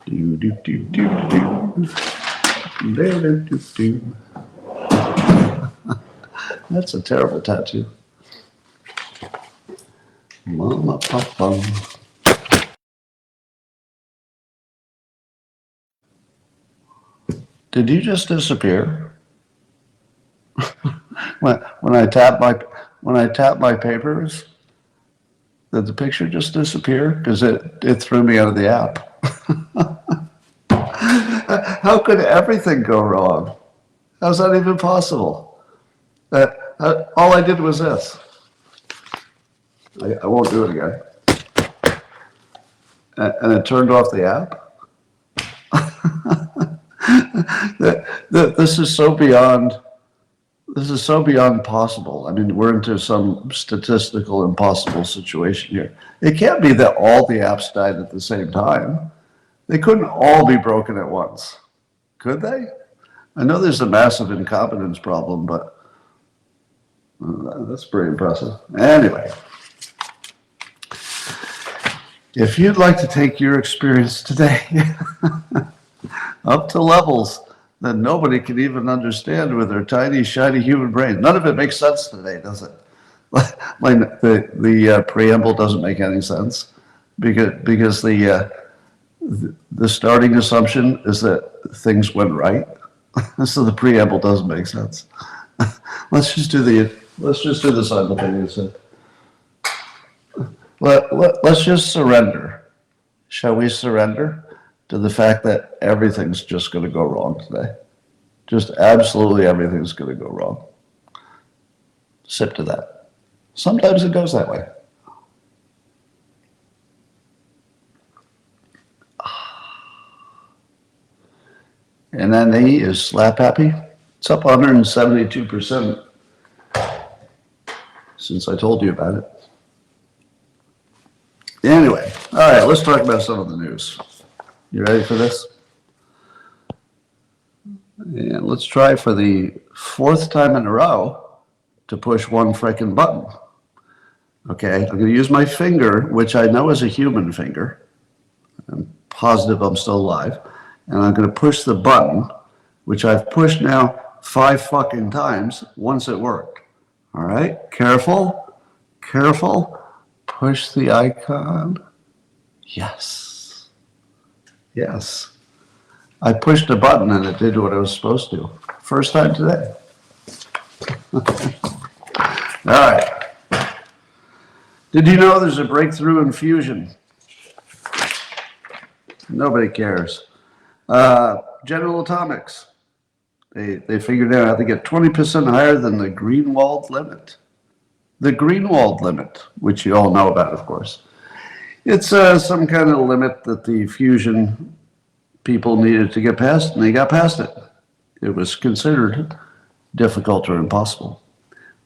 Do, do, do, do, do. Do, do, do, do. That's a terrible tattoo. Mama, papa. Did you just disappear? When I tap my papers, did the picture just disappear? Because it threw me out of the app. How could everything go wrong? How's that even possible? All I did was this. I won't do it again. And it turned off the app. This is so beyond. This is so beyond possible. I mean, we're into some statistical impossible situation here. It can't be that all the apps died at the same time. They couldn't all be broken at once, could they? I know there's a massive incompetence problem, but that's pretty impressive. Anyway, if you'd like to take your experience today up to levels that nobody can even understand with their tiny, shiny human brain. None of it makes sense today, does it? Like the preamble doesn't make any sense because the starting assumption is that things went right. So the preamble doesn't make sense. Let's just do the simultaneous. Let's just surrender. Shall we surrender to the fact that everything's just going to go wrong today? Just absolutely everything's going to go wrong. Sip to that. Sometimes it goes that way. And then E is slap happy. It's up 172% since I told you about it. Anyway, all right, let's talk about some of the news. You ready for this? And let's try for the fourth time in a row to push one frickin' button. Okay, I'm going to use my finger, which I know is a human finger. I'm positive I'm still alive. And I'm going to push the button, which I've pushed now 5 fucking times once it worked. All right, careful, careful. Push the icon. Yes. Yes. I pushed a button and it did what it was supposed to. First time today. All right. Did you know there's a breakthrough in fusion? Nobody cares. General Atomics. They figured out how to get 20% higher than the Greenwald limit. The Greenwald limit, which you all know about, of course. It's some kind of limit that the fusion people needed to get past, and they got past it. It was considered difficult or impossible,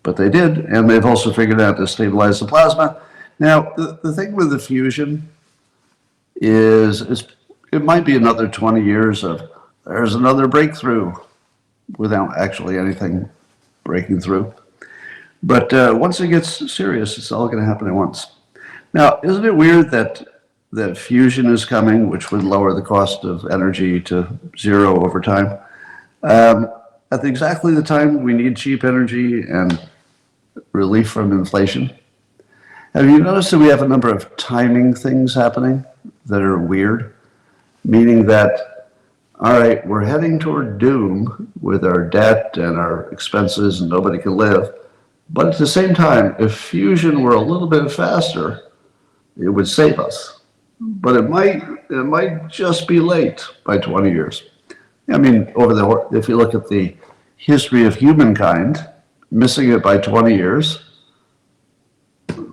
but they did, and they've also figured out to stabilize the plasma. Now, the thing with the fusion is it might be another 20 years of there's another breakthrough without actually anything breaking through. But once it gets serious, it's all going to happen at once. Now, isn't it weird that fusion is coming, which would lower the cost of energy to zero over time, at exactly the time we need cheap energy and relief from inflation? Have you noticed that we have a number of timing things happening that are weird? Meaning that, all right, we're heading toward doom with our debt and our expenses and nobody can live. But at the same time, if fusion were a little bit faster, it would save us. But it might just be late by 20 years. I mean, if you look at the history of humankind, missing it by 20 years,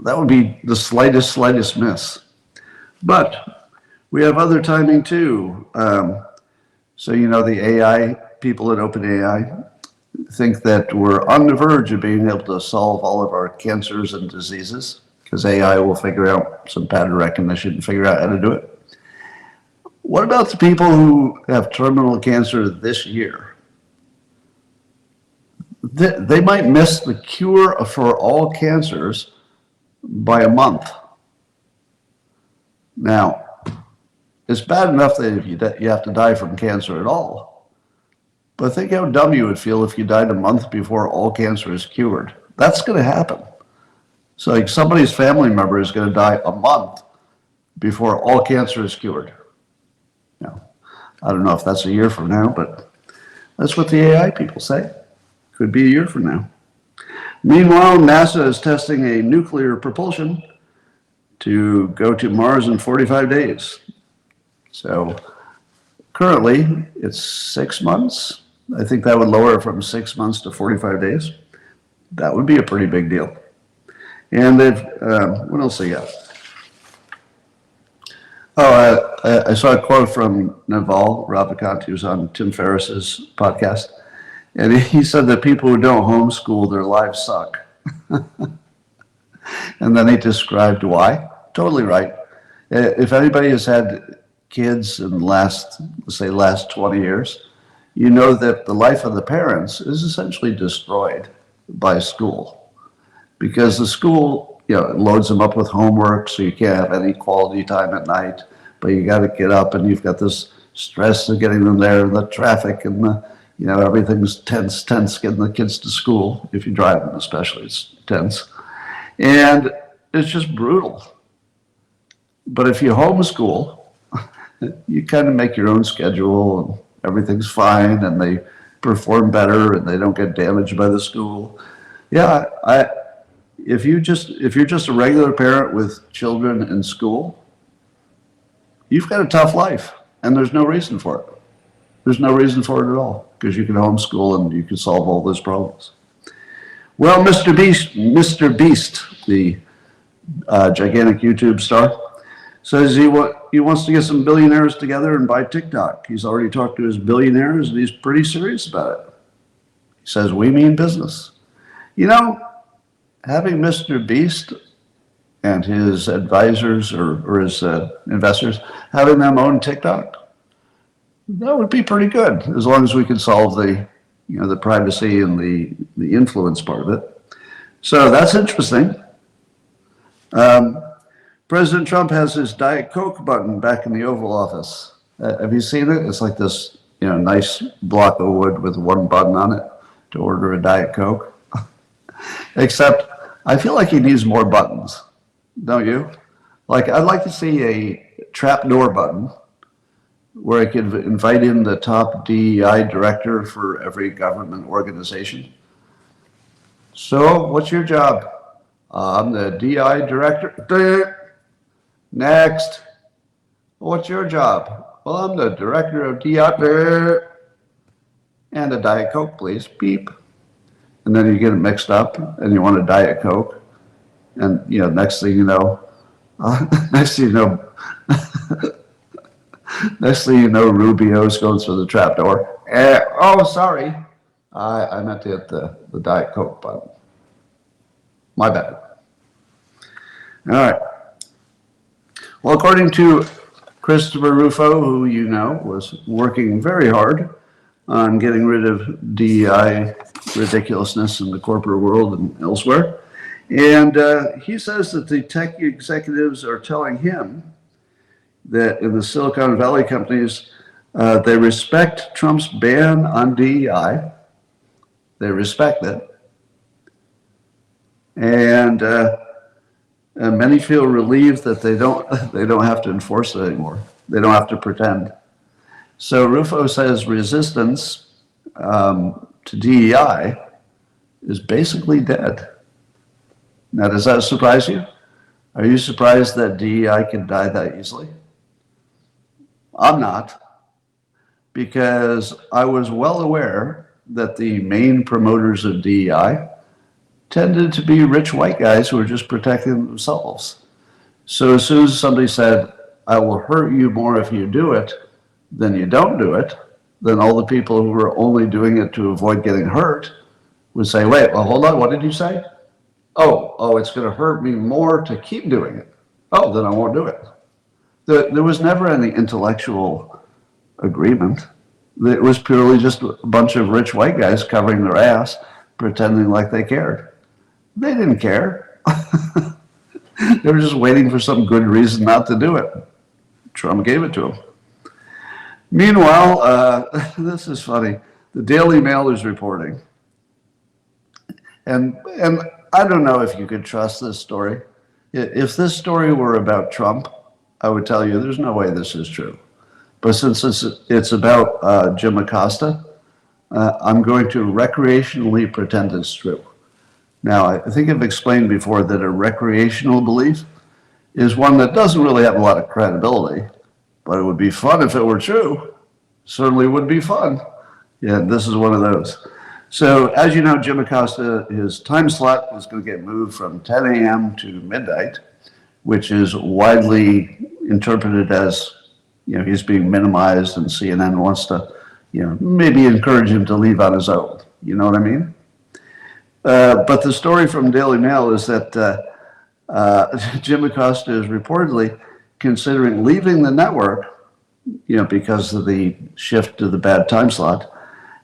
that would be the slightest miss. But we have other timing too. So, you know, the AI people at OpenAI think that we're on the verge of being able to solve all of our cancers and diseases because AI will figure out some pattern recognition and figure out how to do it. What about the people who have terminal cancer this year? They might miss the cure for all cancers by a month. Now, It's bad enough that if you have to die from cancer at all. But think how dumb you would feel if you died a month before all cancer is cured. That's going to happen. So like somebody's family member is going to die a month before all cancer is cured. Now, I don't know if that's a year from now, but that's what the AI people say. Could be a year from now. Meanwhile, NASA is testing a nuclear propulsion to go to Mars in 45 days. So currently, it's 6 months. I think that would lower it from 6 months to 45 days. That would be a pretty big deal. And they've, what else they got? Oh, I saw a quote from Naval Ravikant, who's on Tim Ferriss's podcast. And he said that people who don't homeschool, their lives suck. And then he described why. Totally right. If anybody has had kids in the last 20 years, you know that the life of the parents is essentially destroyed by school. Because the school, loads them up with homework, so you can't have any quality time at night. But you got to get up, and you've got this stress of getting them there, and the traffic, and everything's tense getting the kids to school. If you drive them, especially, it's tense, and it's just brutal. But if you homeschool, you kind of make your own schedule, and everything's fine, and they perform better, and they don't get damaged by the school. Yeah, if you're just a regular parent with children in school, you've got a tough life, and there's no reason for it. There's no reason for it at all, because you can homeschool and you can solve all those problems. Well, Mr. Beast, the gigantic YouTube star, says he wants to get some billionaires together and buy TikTok. He's already talked to his billionaires, and he's pretty serious about it. He says, we mean business. Having Mr. Beast and his advisors or his investors, having them own TikTok, that would be pretty good, as long as we can solve the privacy and the influence part of it. So that's interesting. President Trump has his Diet Coke button back in the Oval Office. Have you seen it? It's like this, nice block of wood with one button on it to order a Diet Coke. Except, I feel like he needs more buttons, don't you? Like, I'd like to see a trapdoor button where I could invite in the top DEI director for every government organization. So, what's your job? I'm the DEI director. Next. What's your job? Well, I'm the director of DEI. And a Diet Coke, please. Beep. And then you get it mixed up, and you want a Diet Coke. And, next thing you know, Rubio's going through the trapdoor. Oh, sorry. I meant to hit the Diet Coke button. My bad. All right. Well, according to Christopher Rufo, who was working very hard on getting rid of DEI ridiculousness in the corporate world and elsewhere. And he says that the tech executives are telling him that in the Silicon Valley companies, they respect Trump's ban on DEI. They respect it. And many feel relieved that they don't have to enforce it anymore. They don't have to pretend. So Rufo says resistance to DEI is basically dead. Now, does that surprise you? Are you surprised that DEI can die that easily? I'm not, because I was well aware that the main promoters of DEI tended to be rich white guys who were just protecting themselves. So as soon as somebody said, I will hurt you more if you do it than you don't do it, then all the people who were only doing it to avoid getting hurt would say, wait, well, hold on, what did you say? Oh, it's going to hurt me more to keep doing it. Oh, then I won't do it. There was never any intellectual agreement. It was purely just a bunch of rich white guys covering their ass, pretending like they cared. They didn't care. They were just waiting for some good reason not to do it. Trump gave it to him. Meanwhile, this is funny. The Daily Mail is reporting, and I don't know if you could trust this story. If this story were about Trump, I would tell you there's no way this is true. But since it's about Jim Acosta, I'm going to recreationally pretend it's true. Now, I think I've explained before that a recreational belief is one that doesn't really have a lot of credibility, but it would be fun if it were true. Certainly would be fun. Yeah, this is one of those. So, as you know, Jim Acosta, his time slot is going to get moved from 10 a.m. to midnight, which is widely interpreted as, he's being minimized and CNN wants to, maybe encourage him to leave on his own. You know what I mean? But the story from Daily Mail is that Jim Acosta is reportedly considering leaving the network, because of the shift to the bad time slot.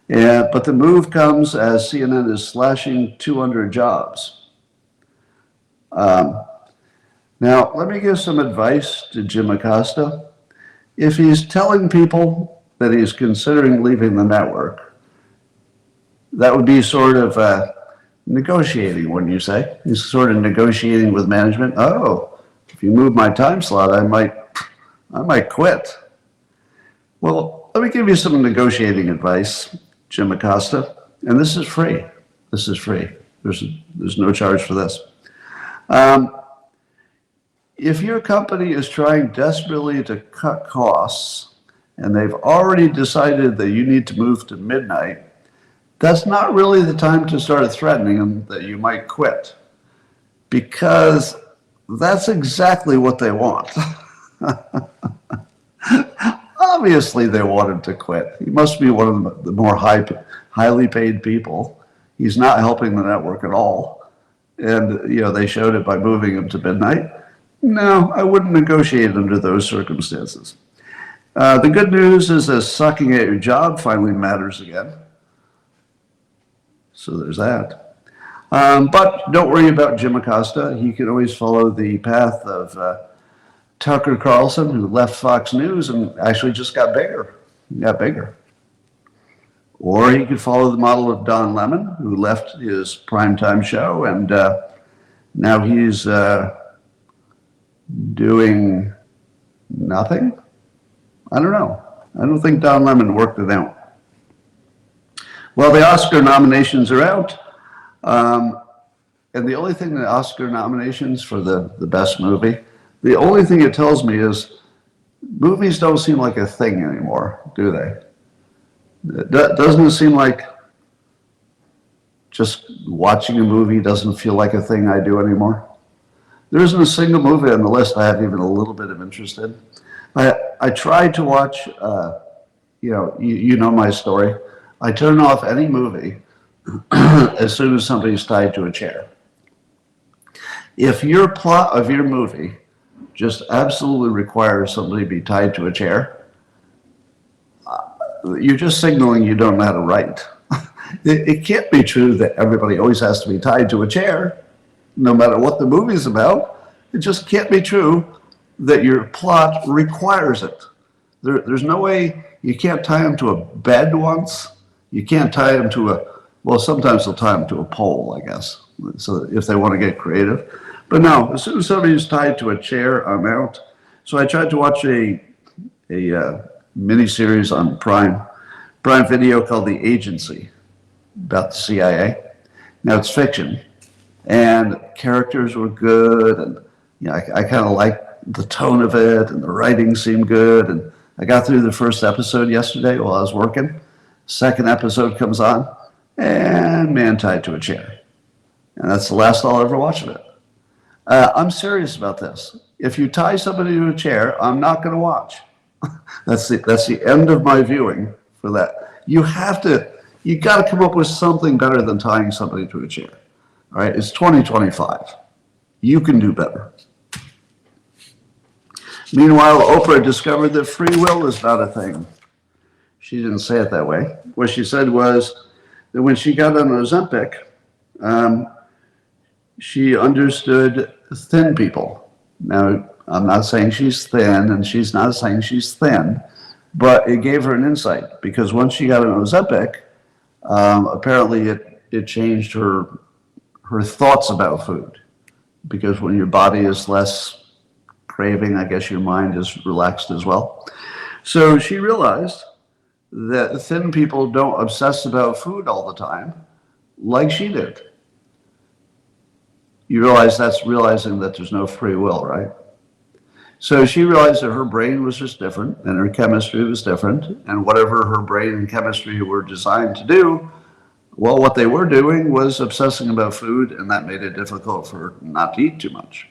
But the move comes as CNN is slashing 200 jobs. Now, let me give some advice to Jim Acosta. If he's telling people that he's considering leaving the network, that would be sort of negotiating, wouldn't you say? He's sort of negotiating with management. Oh, if you move my time slot, I might quit. Well, let me give you some negotiating advice, Jim Acosta, and this is free. This is free. There's no charge for this. If your company is trying desperately to cut costs and they've already decided that you need to move to midnight, that's not really the time to start threatening them that you might quit, because that's exactly what they want. Obviously, they want him to quit. He must be one of the more highly paid people. He's not helping the network at all. And, they showed it by moving him to midnight. No, I wouldn't negotiate under those circumstances. The good news is that sucking at your job finally matters again. So there's that. But don't worry about Jim Acosta. He can always follow the path of Tucker Carlson, who left Fox News and actually just got bigger. He got bigger. Or he could follow the model of Don Lemon, who left his primetime show, and now he's doing nothing. I don't know. I don't think Don Lemon worked it out. Well, the Oscar nominations are out. And the only thing the Oscar nominations for the best movie, the only thing it tells me is movies don't seem like a thing anymore, do they? Doesn't it seem like just watching a movie doesn't feel like a thing I do anymore? There isn't a single movie on the list I have even a little bit of interest in. I tried to watch, you know my story. I turn off any movie as soon as somebody's tied to a chair. If your plot of your movie just absolutely requires somebody to be tied to a chair, you're just signaling you don't know how to write. It can't be true that everybody always has to be tied to a chair, no matter what the movie's about. It just can't be true that your plot requires it. There's no way. You can't tie them to a bed once. You can't tie them to well, sometimes they'll tie them to a pole, I guess, so if they want to get creative. But no, as soon as somebody's tied to a chair, I'm out. So I tried to watch a mini-series on Prime Video called The Agency, about the CIA. Now, it's fiction, and characters were good, and I kind of liked the tone of it, and the writing seemed good, and I got through the first episode yesterday while I was working. Second episode comes on, and man tied to a chair. And that's the last I'll ever watch of it. I'm serious about this. If you tie somebody to a chair, I'm not going to watch. That's the end of my viewing for that. You got to come up with something better than tying somebody to a chair. All right, it's 2025. You can do better. Meanwhile, Oprah discovered that free will is not a thing. She didn't say it that way. What she said was that when she got on Ozempic, she understood thin people. Now, I'm not saying she's thin, and she's not saying she's thin, but it gave her an insight because once she got an Ozempic, apparently it changed her thoughts about food. Because when your body is less craving, I guess your mind is relaxed as well. So she realized that thin people don't obsess about food all the time like she did. You realize that's realizing that there's no free will, right? So she realized that her brain was just different and her chemistry was different, and whatever her brain and chemistry were designed to do, well, what they were doing was obsessing about food, and that made it difficult for her not to eat too much.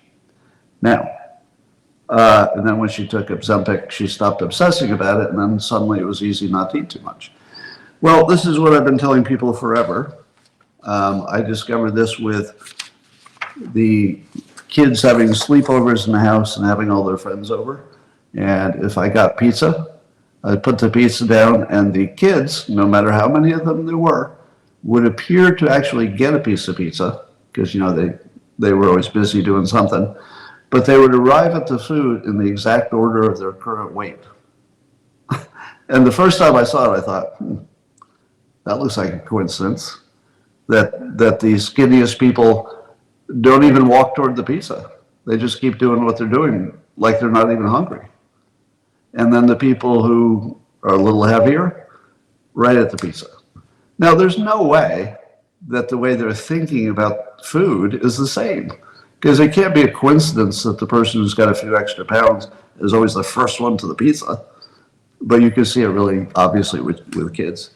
Now, and then when she took Ozempic, she stopped obsessing about it, and then suddenly it was easy not to eat too much. Well, this is what I've been telling people forever. I discovered this with the kids having sleepovers in the house and having all their friends over. And if I got pizza, I'd put the pizza down, and the kids, no matter how many of them there were, would appear to actually get a piece of pizza, because, you know, they were always busy doing something, but they would arrive at the food in the exact order of their current weight. And the first time I saw it, I thought, that looks like a coincidence, that the skinniest people don't even walk toward the pizza. They just keep doing what they're doing, like they're not even hungry. And then the people who are a little heavier, right at the pizza. Now, there's no way that the way they're thinking about food is the same, because it can't be a coincidence that the person who's got a few extra pounds is always the first one to the pizza. But you can see it really obviously with kids.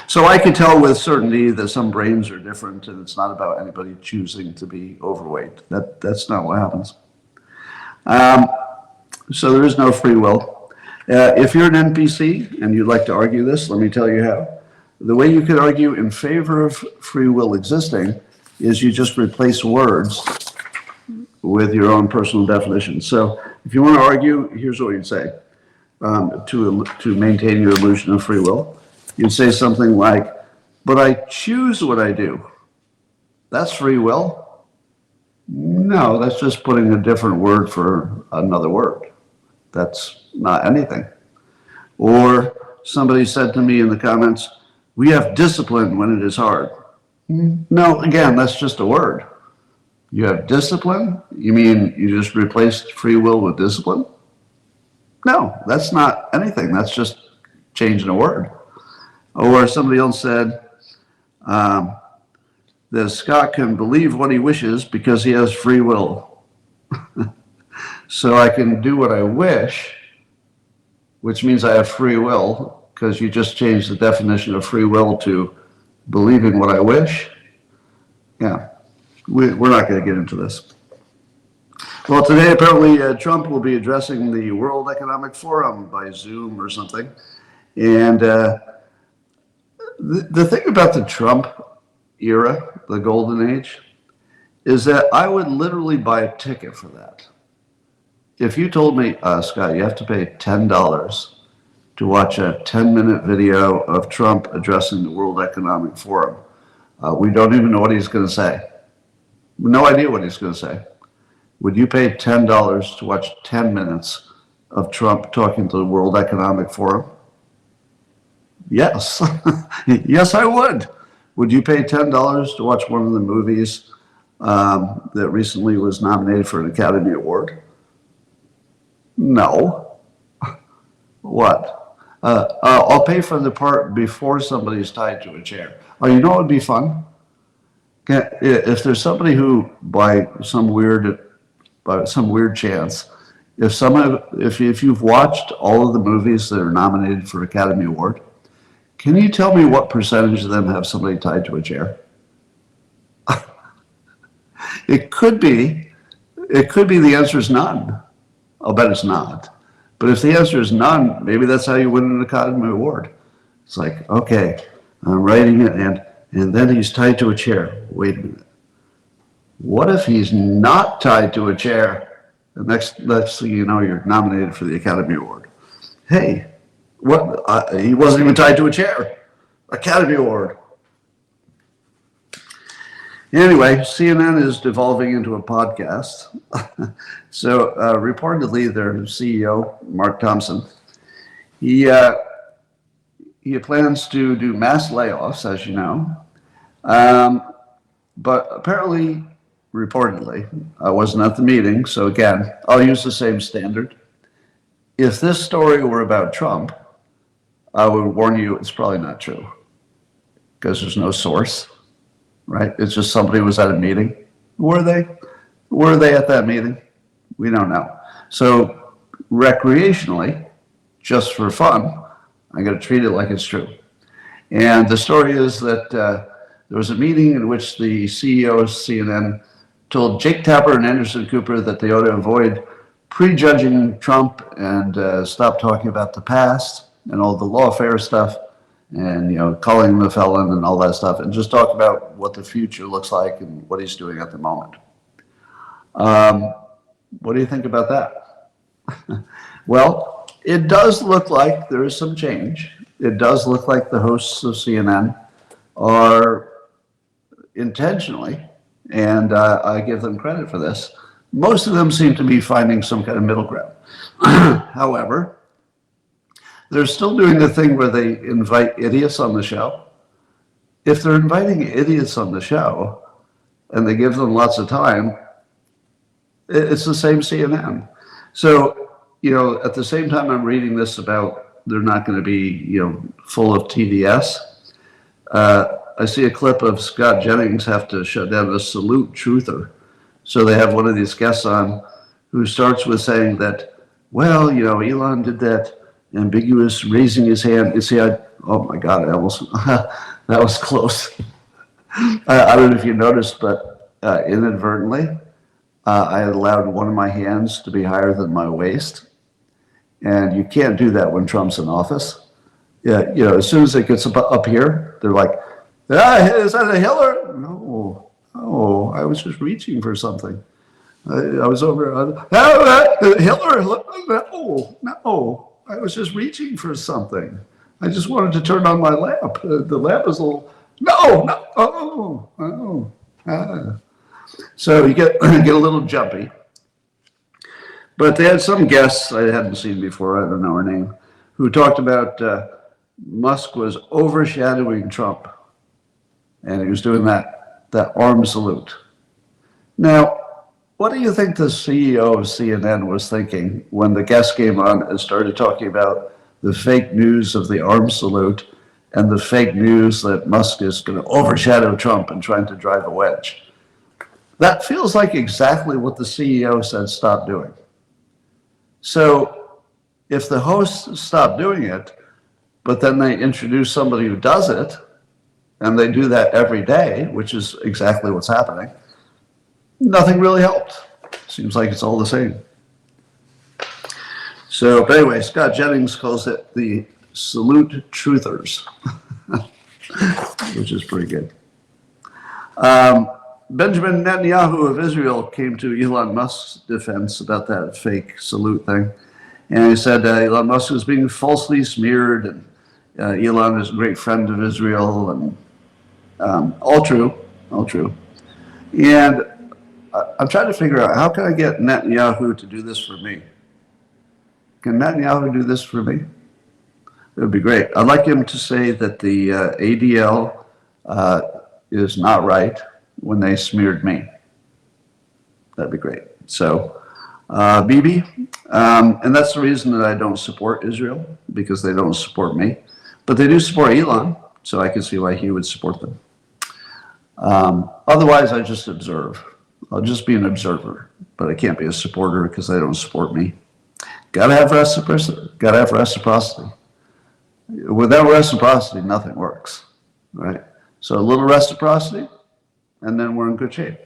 So I can tell with certainty that some brains are different, and it's not about anybody choosing to be overweight. That's not what happens. So there is no free will. If you're an NPC and you'd like to argue this, let me tell you how. The way you could argue in favor of free will existing is you just replace words with your own personal definition. So if you want to argue, here's what you'd say to maintain your illusion of free will. You'd say something like, but I choose what I do. That's free will? No, that's just putting a different word for another word. That's not anything. Or somebody said to me in the comments, we have discipline when it is hard. No, again, that's just a word. You have discipline? You mean you just replaced free will with discipline? No, that's not anything. That's just changing a word. Or somebody else said that Scott can believe what he wishes because he has free will. So I can do what I wish, which means I have free will, because you just changed the definition of free will to believing what I wish. Yeah, we're not going to get into this. Well, today apparently Trump will be addressing the World Economic Forum by Zoom or something. And the thing about the Trump era, the golden age, is that I would literally buy a ticket for that. If you told me, Scott, you have to pay $10 to watch a 10-minute video of Trump addressing the World Economic Forum, we don't even know what he's going to say. No idea what he's going to say. Would you pay $10 to watch 10 minutes of Trump talking to the World Economic Forum? Yes. Yes, I would. Would you pay $10 to watch one of the movies that recently was nominated for an Academy Award? No. What? I'll pay for the part before somebody's tied to a chair. Oh, you know what would be fun? If there's somebody who, by some weird chance, if you've watched all of the movies that are nominated for Academy Award, can you tell me what percentage of them have somebody tied to a chair? It could be the answer is none. I'll bet it's not. But if the answer is none, maybe that's how you win an Academy Award. It's like, okay, I'm writing it, and then he's tied to a chair. Wait a minute. What if he's not tied to a chair? The next thing you know, you're nominated for the Academy Award. Hey, what? He wasn't even tied to a chair. Academy Award. Anyway, CNN is devolving into a podcast. So reportedly, their CEO, Mark Thompson, he plans to do mass layoffs, as you know. But apparently, reportedly, I wasn't at the meeting, so again, I'll use the same standard. If this story were about Trump, I would warn you it's probably not true because there's no source, right? It's just somebody was at a meeting. Were they? Were they at that meeting? We don't know. So recreationally, just for fun, I'm going to treat it like it's true. And the story is that there was a meeting in which the CEO of CNN told Jake Tapper and Anderson Cooper that they ought to avoid prejudging Trump and stop talking about the past and all the lawfare stuff and, you know, calling him a felon and all that stuff, and just talk about what the future looks like and what he's doing at the moment. What do you think about that? Well, it does look like there is some change. It does look like the hosts of CNN are intentionally, and I give them credit for this, most of them seem to be finding some kind of middle ground. However, they're still doing the thing where they invite idiots on the show. If they're inviting idiots on the show and they give them lots of time, it's the same CNN. So, you know, at the same time I'm reading this about they're not going to be, you know, full of TDS, I see a clip of Scott Jennings have to shut down a salute truther. So they have one of these guests on who starts with saying that, well, you know, Elon did that ambiguous raising his hand. You see, oh my God, I almost, that was close. I don't know if you noticed, but inadvertently, I allowed one of my hands to be higher than my waist. And you can't do that when Trump's in office. Yeah, you know, as soon as it gets up here, they're like, is that a Hitler? No, I was just reaching for something. I was over, Hitler, no, I was just reaching for something. I just wanted to turn on my lamp. The lamp is a little, So you get a little jumpy. But they had some guests I hadn't seen before, I don't know her name, who talked about Musk was overshadowing Trump. And he was doing that arm salute. Now, what do you think the CEO of CNN was thinking when the guest came on and started talking about the fake news of the arm salute and the fake news that Musk is going to overshadow Trump and trying to drive a wedge? That feels like exactly what the CEO said stop doing. So if the hosts stop doing it, but then they introduce somebody who does it, and they do that every day, which is exactly what's happening, nothing really helped. Seems like it's all the same. So, but anyway, Scott Jennings calls it the salute truthers, which is pretty good. Benjamin Netanyahu of Israel came to Elon Musk's defense about that fake salute thing. And he said Elon Musk was being falsely smeared, and Elon is a great friend of Israel, and all true. And I'm trying to figure out, how can I get Netanyahu to do this for me? Can Netanyahu do this for me? It would be great. I'd like him to say that the ADL is not right when they smeared me. That'd be great. So, Bibi, and that's the reason that I don't support Israel, because they don't support me. But they do support Elon, so I can see why he would support them. Otherwise, I just observe. I'll just be an observer, but I can't be a supporter because they don't support me. Gotta have reciprocity. Gotta have reciprocity. Without reciprocity, nothing works, right? So a little reciprocity, and then we're in good shape.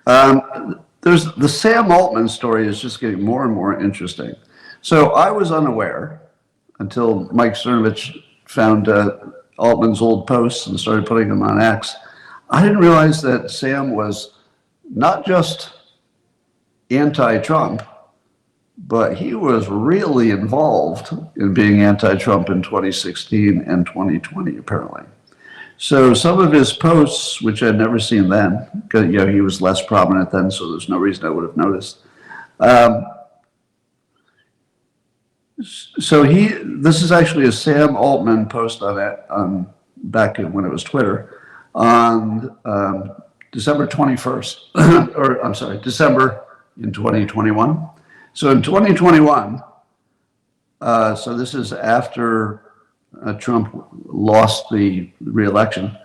There's the Sam Altman story is just getting more and more interesting. So I was unaware until Mike Cernovich found Altman's old posts and started putting them on X. I didn't realize that Sam was not just anti-Trump, but he was really involved in being anti-Trump in 2016 and 2020, apparently. So some of his posts, which I'd never seen then, because he was less prominent then, so there's no reason I would have noticed. Um, so this is actually a Sam Altman post on it, back when it was Twitter, on December 21st, or I'm sorry, December in 2021. So in 2021, so this is after Trump lost the re-election.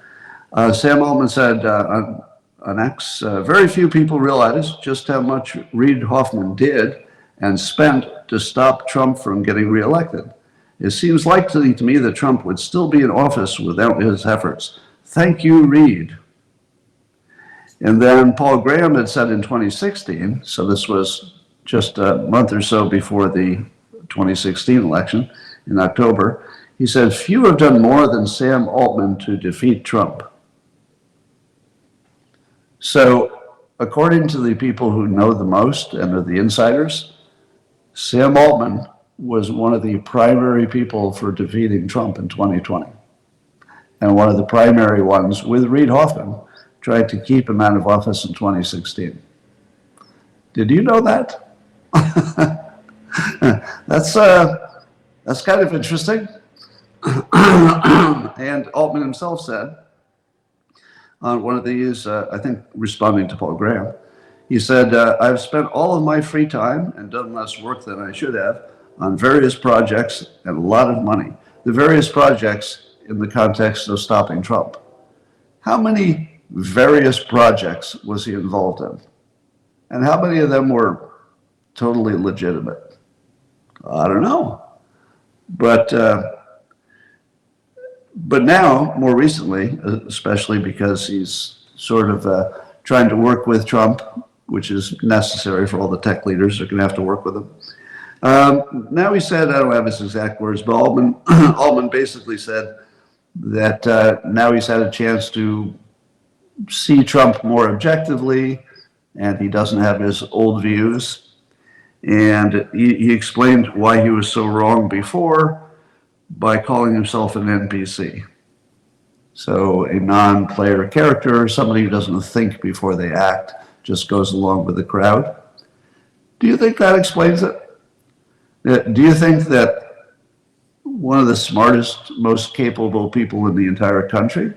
Sam Altman said on X, very few people realize just how much Reid Hoffman did and spent to stop Trump from getting reelected. It seems likely to me that Trump would still be in office without his efforts. Thank you, Reid. And then Paul Graham had said in 2016, so this was just a month or so before the 2016 election in October, he said, few have done more than Sam Altman to defeat Trump. So according to the people who know the most and are the insiders, Sam Altman was one of the primary people for defeating Trump in 2020. And one of the primary ones, with Reid Hoffman, tried to keep him out of office in 2016. Did you know that? That's kind of interesting. And Altman himself said on one of these, I think responding to Paul Graham, he said, I've spent all of my free time and done less work than I should have on various projects and a lot of money. The various projects in the context of stopping Trump. How many various projects was he involved in? And how many of them were totally legitimate? I don't know. But now, more recently, especially because he's sort of trying to work with Trump, which is necessary for all the tech leaders who are going to have to work with him. Now he said, I don't have his exact words, but Altman basically said that now he's had a chance to see Trump more objectively, and he doesn't have his old views. And he explained why he was so wrong before by calling himself an NPC. So a non-player character, somebody who doesn't think before they act, just goes along with the crowd. Do you think that explains it? Do you think that one of the smartest, most capable people in the entire country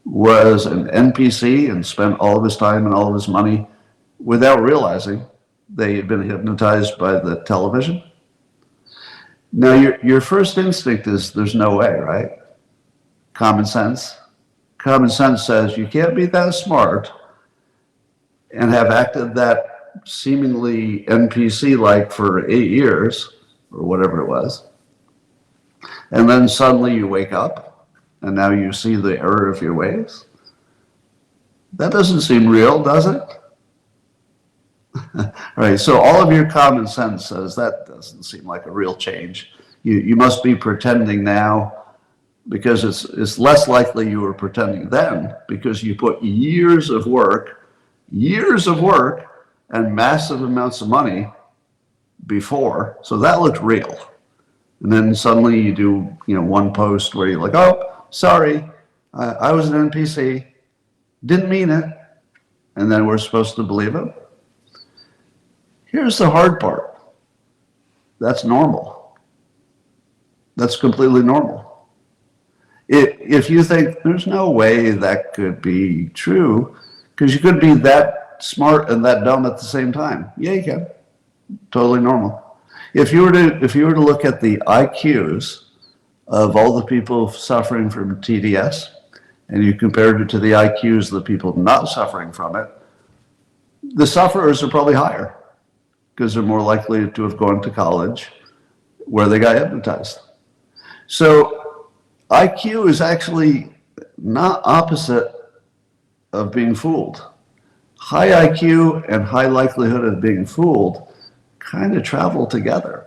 was an NPC and spent all of his time and all of his money without realizing they had been hypnotized by the television? Now, your first instinct is there's no way, right? Common sense. Common sense says you can't be that smart and have acted that seemingly NPC-like for 8 years, or whatever it was. And then suddenly you wake up, and now you see the error of your ways. That doesn't seem real, does it? Right, so all of your common sense says that doesn't seem like a real change. You must be pretending now, because it's less likely you were pretending then, because you put years of work and massive amounts of money before, so that looked real. And then suddenly you do, one post where you're like, oh, sorry, I was an NPC, didn't mean it, and then we're supposed to believe it. Here's the hard part. That's normal. That's completely normal. If you think there's no way that could be true, because you could be that smart and that dumb at the same time. Yeah, you can. Totally normal. If you were to look at the IQs of all the people suffering from TDS, and you compared it to the IQs of the people not suffering from it, the sufferers are probably higher, because they're more likely to have gone to college where they got hypnotized. So IQ is actually not opposite of being fooled. High IQ and high likelihood of being fooled kind of travel together.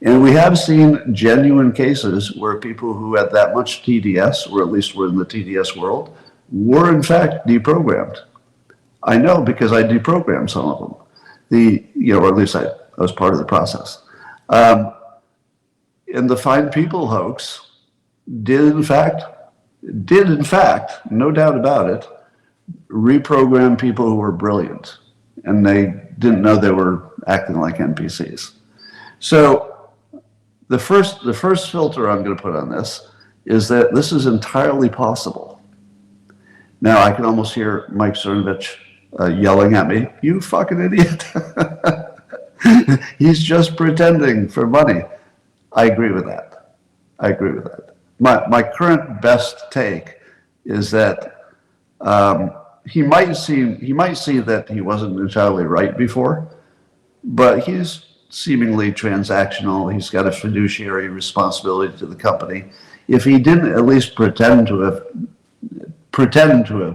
And we have seen genuine cases where people who had that much TDS, or at least were in the TDS world, were in fact deprogrammed. I know because I deprogrammed some of them. Or at least I was part of the process. And the Fine People hoax did in fact did in fact, no doubt about it, reprogram people who were brilliant, and they didn't know they were acting like NPCs. So the first filter I'm going to put on this is that this is entirely possible. Now I can almost hear Mike Cernovich yelling at me, "You fucking idiot." He's just pretending for money. I agree with that. I agree with that. My current best take is that he might see that he wasn't entirely right before, but he's seemingly transactional. He's got a fiduciary responsibility to the company. If he didn't at least pretend to have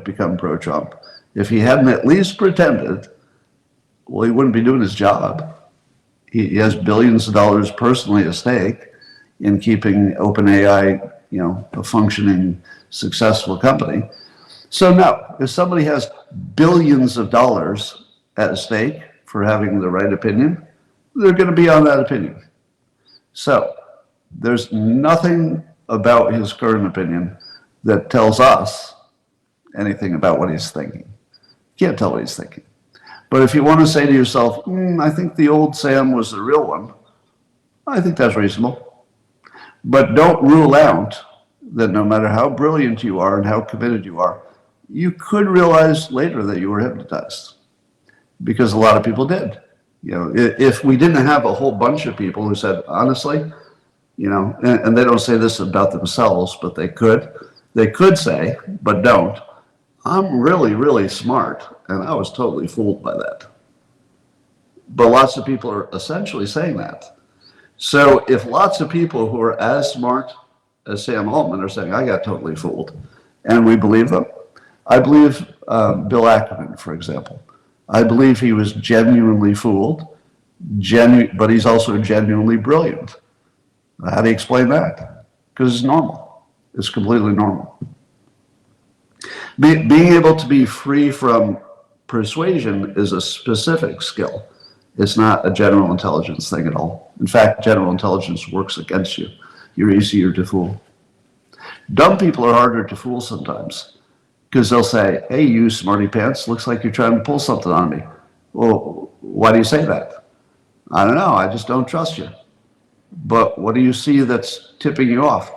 become pro-Trump, if he hadn't at least pretended, well, he wouldn't be doing his job. He has billions of dollars personally at stake in keeping OpenAI, a functioning, successful company. So no, if somebody has billions of dollars at stake for having the right opinion, they're going to be on that opinion. So there's nothing about his current opinion that tells us anything about what he's thinking. Can't tell what he's thinking. But if you want to say to yourself, I think the old Sam was the real one, I think that's reasonable. But don't rule out that no matter how brilliant you are and how committed you are, you could realize later that you were hypnotized. Because a lot of people did. If we didn't have a whole bunch of people who said, honestly, and they don't say this about themselves, but they could say, but don't, I'm really, really smart, and I was totally fooled by that. But lots of people are essentially saying that. So if lots of people who are as smart as Sam Altman are saying, I got totally fooled, and we believe them, I believe Bill Ackman, for example. I believe he was genuinely fooled, but he's also genuinely brilliant. How do you explain that? Because it's normal. It's completely normal. Being able to be free from persuasion is a specific skill. It's not a general intelligence thing at all. In fact, general intelligence works against you. You're easier to fool. Dumb people are harder to fool sometimes because they'll say, hey, you smarty pants, looks like you're trying to pull something on me. Well, why do you say that? I don't know, I just don't trust you. But what do you see that's tipping you off?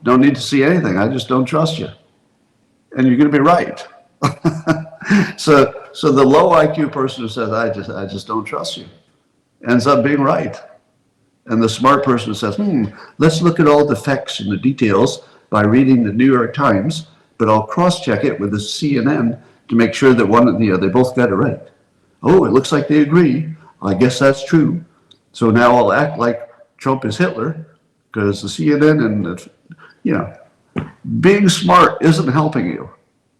Don't need to see anything, I just don't trust you. And you're going to be right. So the low IQ person who says, I just don't trust you, ends up being right. And the smart person who says, let's look at all the facts and the details by reading the New York Times, but I'll cross-check it with the CNN to make sure that one and the other, they both got it right. Oh, it looks like they agree. I guess that's true. So now I'll act like Trump is Hitler because the CNN and, being smart isn't helping you.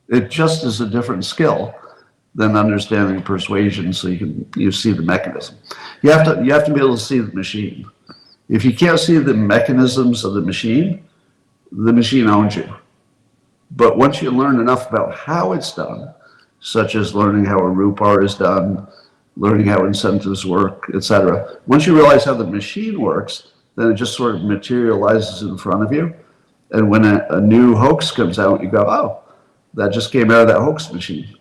It just is a different skill than understanding persuasion, so you see the mechanism. You have to be able to see the machine. If you can't see the mechanisms of the machine owns you. But once you learn enough about how it's done, such as learning how a RUPAR is done, learning how incentives work, etc. Once you realize how the machine works, then it just sort of materializes in front of you. And when a new hoax comes out, you go, oh, that just came out of that hoax machine.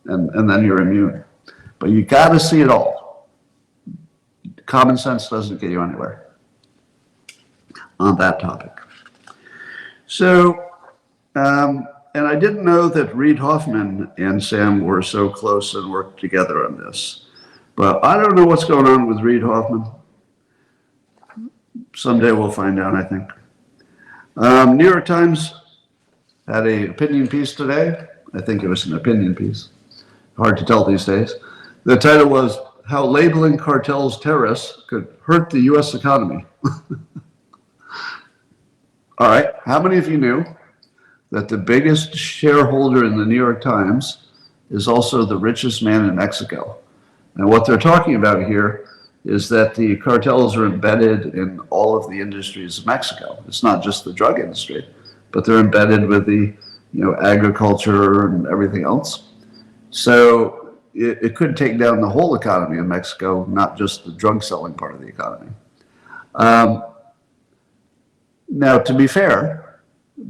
And then you're immune. But you got to see it all. Common sense doesn't get you anywhere on that topic. So, and I didn't know that Reid Hoffman and Sam were so close and worked together on this. But I don't know what's going on with Reid Hoffman. Someday we'll find out, I think. New York Times had an opinion piece today. I think it was an opinion piece. Hard to tell these days. The title was, How Labeling Cartels Terrorists Could Hurt the U.S. Economy. All right, how many of you knew that the biggest shareholder in the New York Times is also the richest man in Mexico? And what they're talking about here is that the cartels are embedded in all of the industries of Mexico. It's not just the drug industry, but they're embedded with the agriculture and everything else. So it could take down the whole economy of Mexico, not just the drug selling part of the economy. Now, to be fair,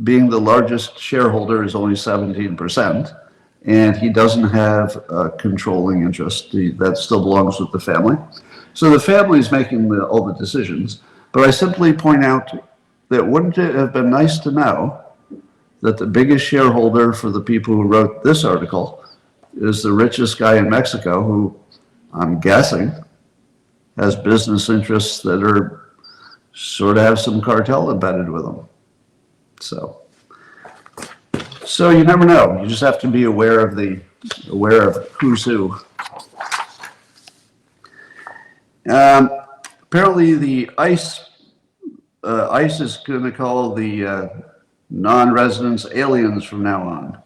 being the largest shareholder, is only 17%, and he doesn't have a controlling interest. That still belongs with the family. So the family is making all the decisions. But I simply point out that wouldn't it have been nice to know that the biggest shareholder for the people who wrote this article is the richest guy in Mexico, who I'm guessing has business interests that are sort of have some cartel embedded with them. So you never know. You just have to be aware of who's who. Apparently, the ICE is going to call the non-residents aliens from now on.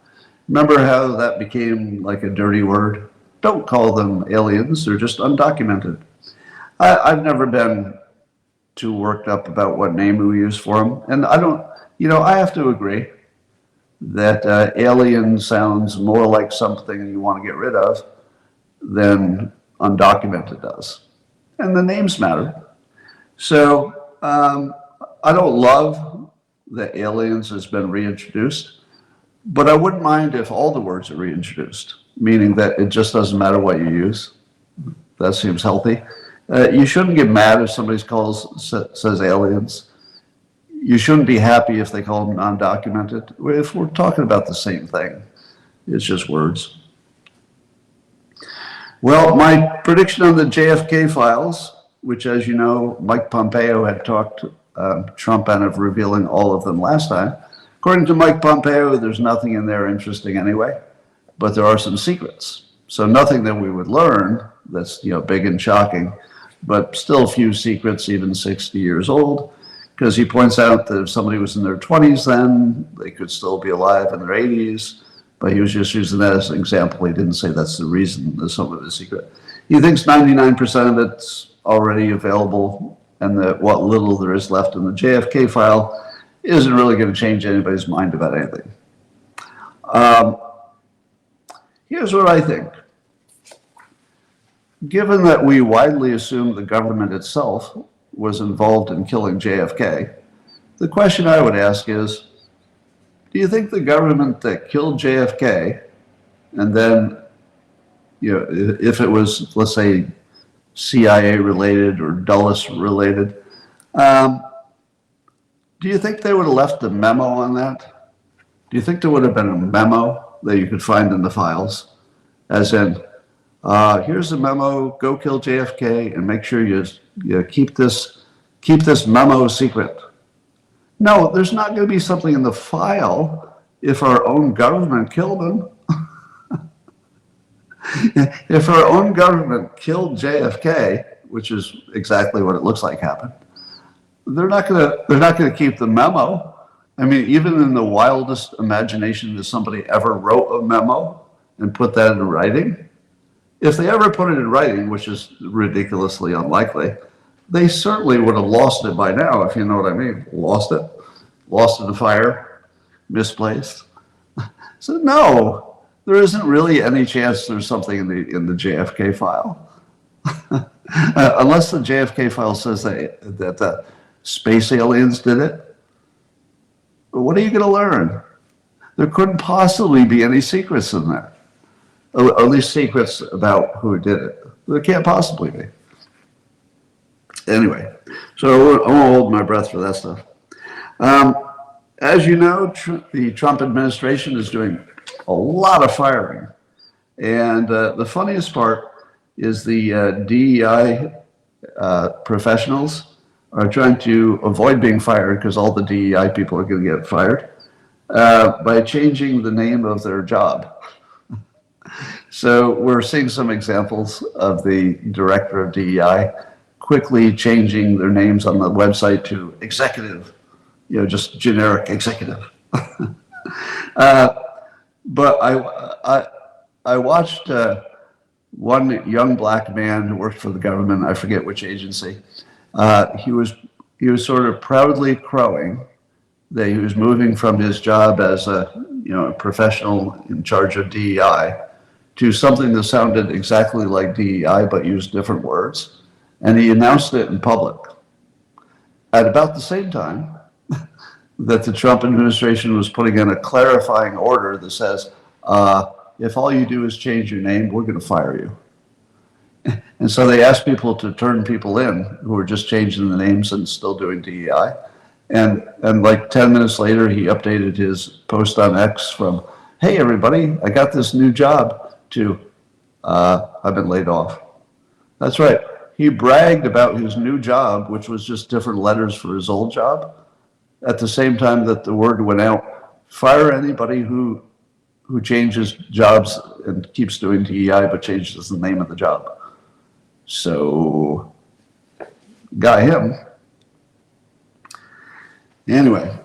Remember how that became like a dirty word? Don't call them aliens, they're just undocumented. I've never been too worked up about what name we use for them. And I don't, I have to agree that alien sounds more like something you want to get rid of than undocumented does. And the names matter. So I don't love that aliens has been reintroduced, but I wouldn't mind if all the words are reintroduced, meaning that it just doesn't matter what you use. That seems healthy. You shouldn't get mad if somebody says aliens. You shouldn't be happy if they call them undocumented. If we're talking about the same thing, it's just words. Well, my prediction on the JFK files, which, as you know, Mike Pompeo had talked Trump out of revealing all of them last time. According to Mike Pompeo, there's nothing in there interesting anyway, but there are some secrets. So nothing that we would learn that's big and shocking, but still a few secrets, even 60 years old, because he points out that if somebody was in their 20s then, they could still be alive in their 80s, but he was just using that as an example. He didn't say that's the reason, there's some of the secret. He thinks 99% of it's already available, and that what little there is left in the JFK file isn't really going to change anybody's mind about anything. Here's what I think. Given that we widely assume the government itself was involved in killing JFK, the question I would ask is, do you think the government that killed JFK, and then, if it was, let's say, CIA related or Dulles related, do you think they would have left a memo on that? Do you think there would have been a memo that you could find in the files? As in, here's a memo, go kill JFK and make sure you keep this memo secret. No, there's not going to be something in the file if our own government killed him. If our own government killed JFK, which is exactly what it looks like happened, they're not going to keep the memo. I mean, even in the wildest imagination that somebody ever wrote a memo and put that in writing, if they ever put it in writing, which is ridiculously unlikely, they certainly would have lost it by now, if you know what I mean. Lost it in a fire, misplaced. So no, there isn't really any chance there's something in the JFK file. Unless the JFK file says that space aliens did it. What are you going to learn? There couldn't possibly be any secrets in there. At least secrets about who did it. There can't possibly be. Anyway, so I won't hold my breath for that stuff. As you know, the Trump administration is doing a lot of firing. And the funniest part is the DEI professionals are trying to avoid being fired because all the DEI people are going to get fired by changing the name of their job. So we're seeing some examples of the director of DEI quickly changing their names on the website to executive, just generic executive. But I watched one young black man who worked for the government, I forget which agency. He was sort of proudly crowing that he was moving from his job as a professional in charge of DEI to something that sounded exactly like DEI but used different words, and he announced it in public. At about the same time, that the Trump administration was putting in a clarifying order that says, if all you do is change your name, we're going to fire you. And so they asked people to turn people in who were just changing the names and still doing DEI. And like 10 minutes later, he updated his post on X from, hey, everybody, I got this new job, to, I've been laid off. That's right. He bragged about his new job, which was just different letters for his old job, at the same time that the word went out, fire anybody who changes jobs and keeps doing DEI but changes the name of the job. So, got him. Anyway,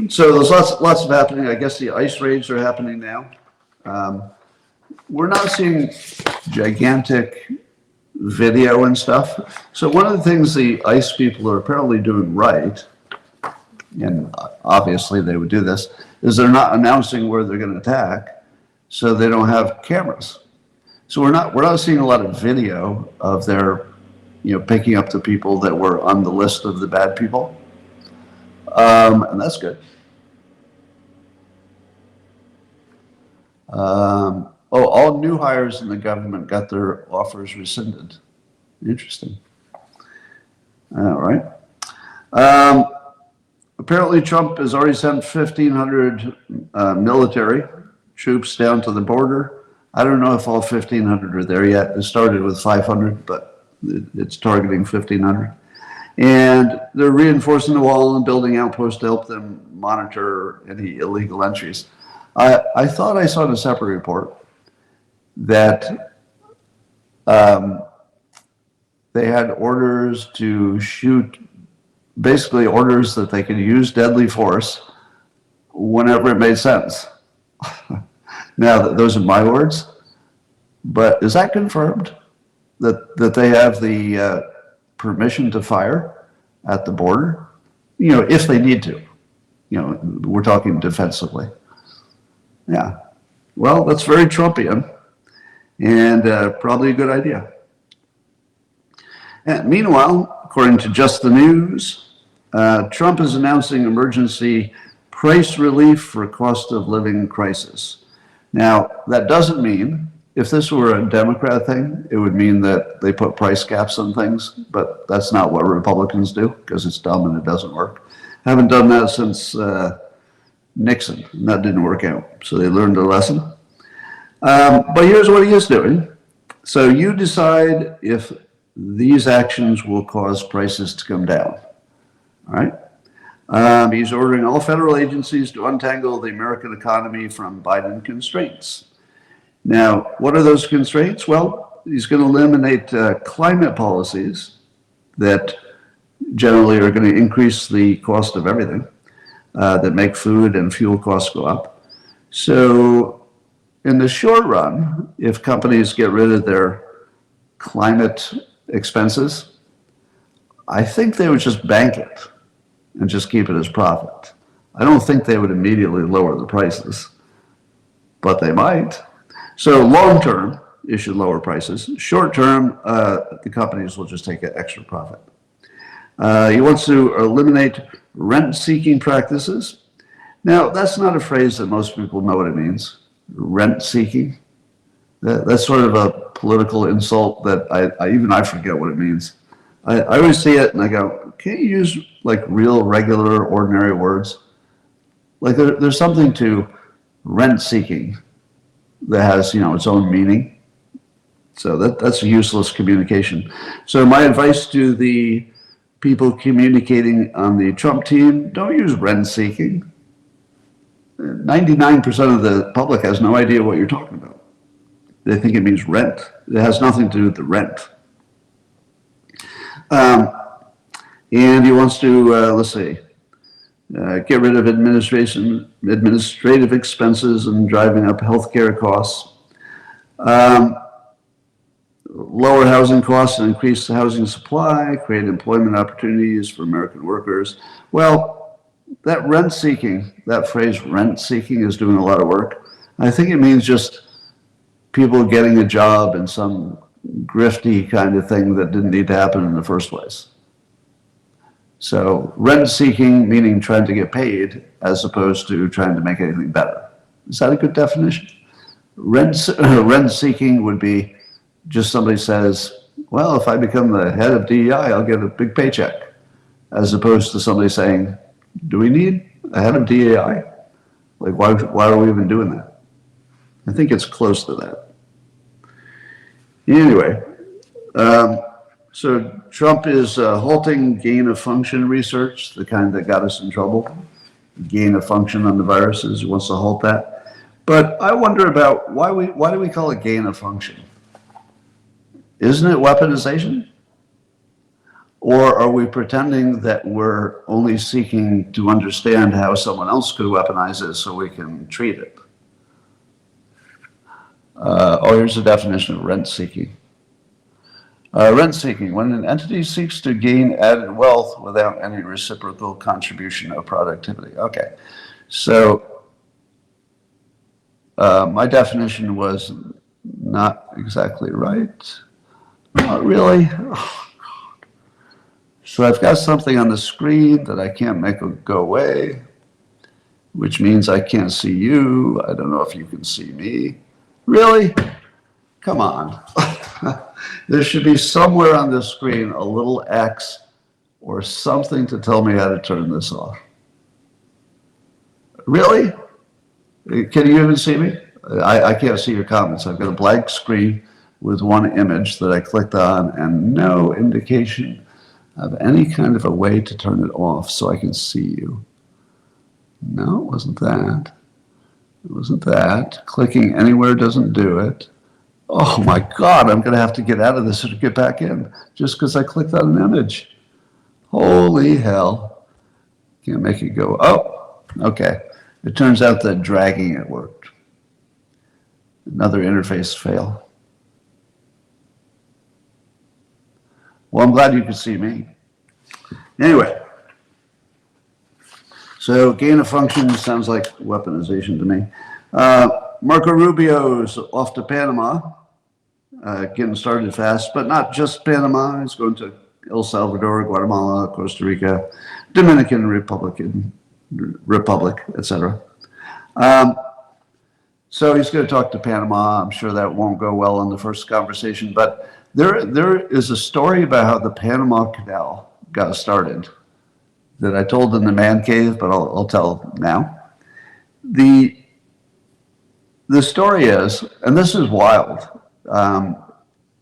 so there's lots of happening. I guess the ice raids are happening now. We're not seeing gigantic video and stuff. So one of the things the ice people are apparently doing right, and obviously they would do this, is they're not announcing where they're going to attack, so they don't have cameras. So we're not seeing a lot of video of their, picking up the people that were on the list of the bad people, and that's good. All new hires in the government got their offers rescinded. Interesting. All right. Apparently, Trump has already sent 1,500 military troops down to the border. I don't know if all 1,500 are there yet. It started with 500, but it's targeting 1,500. And they're reinforcing the wall and building outposts to help them monitor any illegal entries. I thought I saw in a separate report that they had orders to shoot, basically orders that they could use deadly force whenever it made sense. Now, those are my words, but is that confirmed that they have the permission to fire at the border? If they need to. We're talking defensively. Yeah. Well, that's very Trumpian, and probably a good idea. And meanwhile, according to Just the News, Trump is announcing emergency price relief for cost of living crisis. Now, that doesn't mean, if this were a Democrat thing, it would mean that they put price caps on things, but that's not what Republicans do, because it's dumb and it doesn't work. Haven't done that since Nixon, and that didn't work out, so they learned their lesson. But here's what he is doing. So you decide if these actions will cause prices to come down, all right? He's ordering all federal agencies to untangle the American economy from Biden constraints. Now, what are those constraints? Well, he's going to eliminate climate policies that generally are going to increase the cost of everything, that make food and fuel costs go up. So in the short run, if companies get rid of their climate expenses, I think they would just bank it and just keep it as profit. I don't think they would immediately lower the prices, but they might. So long term, it should lower prices. Short term, the companies will just take an extra profit. He wants to eliminate rent-seeking practices. Now, that's not a phrase that most people know what it means, rent-seeking. That's sort of a political insult that I forget what it means. I always see it and I go, can't you use like real, regular, ordinary words? Like there's something to rent-seeking that has, its own meaning. So that's a useless communication. So my advice to the people communicating on the Trump team, don't use rent-seeking. 99% of the public has no idea what you're talking about. They think it means rent. It has nothing to do with the rent. And he wants to, get rid of administrative expenses and driving up healthcare costs. Lower housing costs and increase the housing supply, create employment opportunities for American workers. Well, that phrase rent-seeking is doing a lot of work. I think it means just people getting a job in some grifty kind of thing that didn't need to happen in the first place. So rent-seeking, meaning trying to get paid, as opposed to trying to make anything better. Is that a good definition? Rent-seeking would be just somebody says, well, if I become the head of DEI, I'll get a big paycheck, as opposed to somebody saying, do we need a head of DEI? Like, why are we even doing that? I think it's close to that. Anyway, so Trump is halting gain-of-function research, the kind that got us in trouble. Gain-of-function on the viruses, he wants to halt that. But I wonder about why do we call it gain-of-function? Isn't it weaponization? Or are we pretending that we're only seeking to understand how someone else could weaponize it so we can treat it? Here's a definition of rent-seeking. Rent-seeking, when an entity seeks to gain added wealth without any reciprocal contribution of productivity. Okay, so my definition was not exactly right. Not really. Oh, God. So I've got something on the screen that I can't make go away, which means I can't see you. I don't know if you can see me. Really? Come on. There should be somewhere on this screen a little X or something to tell me how to turn this off. Really? Can you even see me? I can't see your comments. I've got a blank screen with one image that I clicked on and no indication of any kind of a way to turn it off so I can see you. No, it wasn't that. It wasn't that. Clicking anywhere doesn't do it. Oh my God, I'm going to have to get out of this and get back in just because I clicked on an image. Holy hell. Can't make it go. Oh, okay. It turns out that dragging it worked. Another interface fail. Well, I'm glad you could see me. Anyway, so gain of function sounds like weaponization to me. Marco Rubio's off to Panama, getting started fast, but not just Panama. He's going to El Salvador, Guatemala, Costa Rica, Dominican Republic, etc. So he's going to talk to Panama. I'm sure that won't go well in the first conversation, but there is a story about how the Panama Canal got started that I told in the man cave, but I'll tell now. The story is, and this is wild,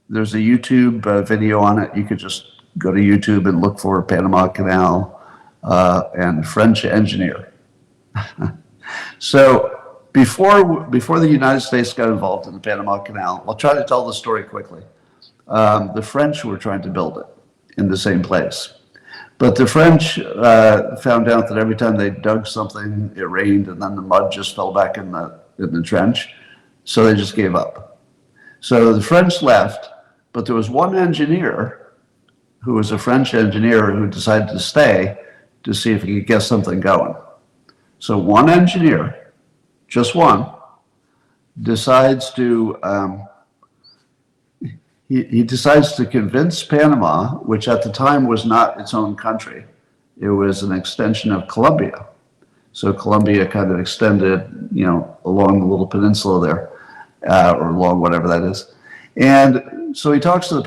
there's a YouTube video on it. You could just go to YouTube and look for Panama Canal and French engineer. So before the United States got involved in the Panama Canal, I'll try to tell the story quickly. The French were trying to build it in the same place. But the French found out that every time they dug something, it rained, and then the mud just fell back in the trench. So they just gave up. So the French left, but there was one engineer who was a French engineer who decided to stay to see if he could get something going. So one engineer, just one, decides to he decides to convince Panama, which at the time was not its own country. It was an extension of Colombia. So Colombia kind of extended, along the little peninsula there, or along whatever that is. And so he talks to the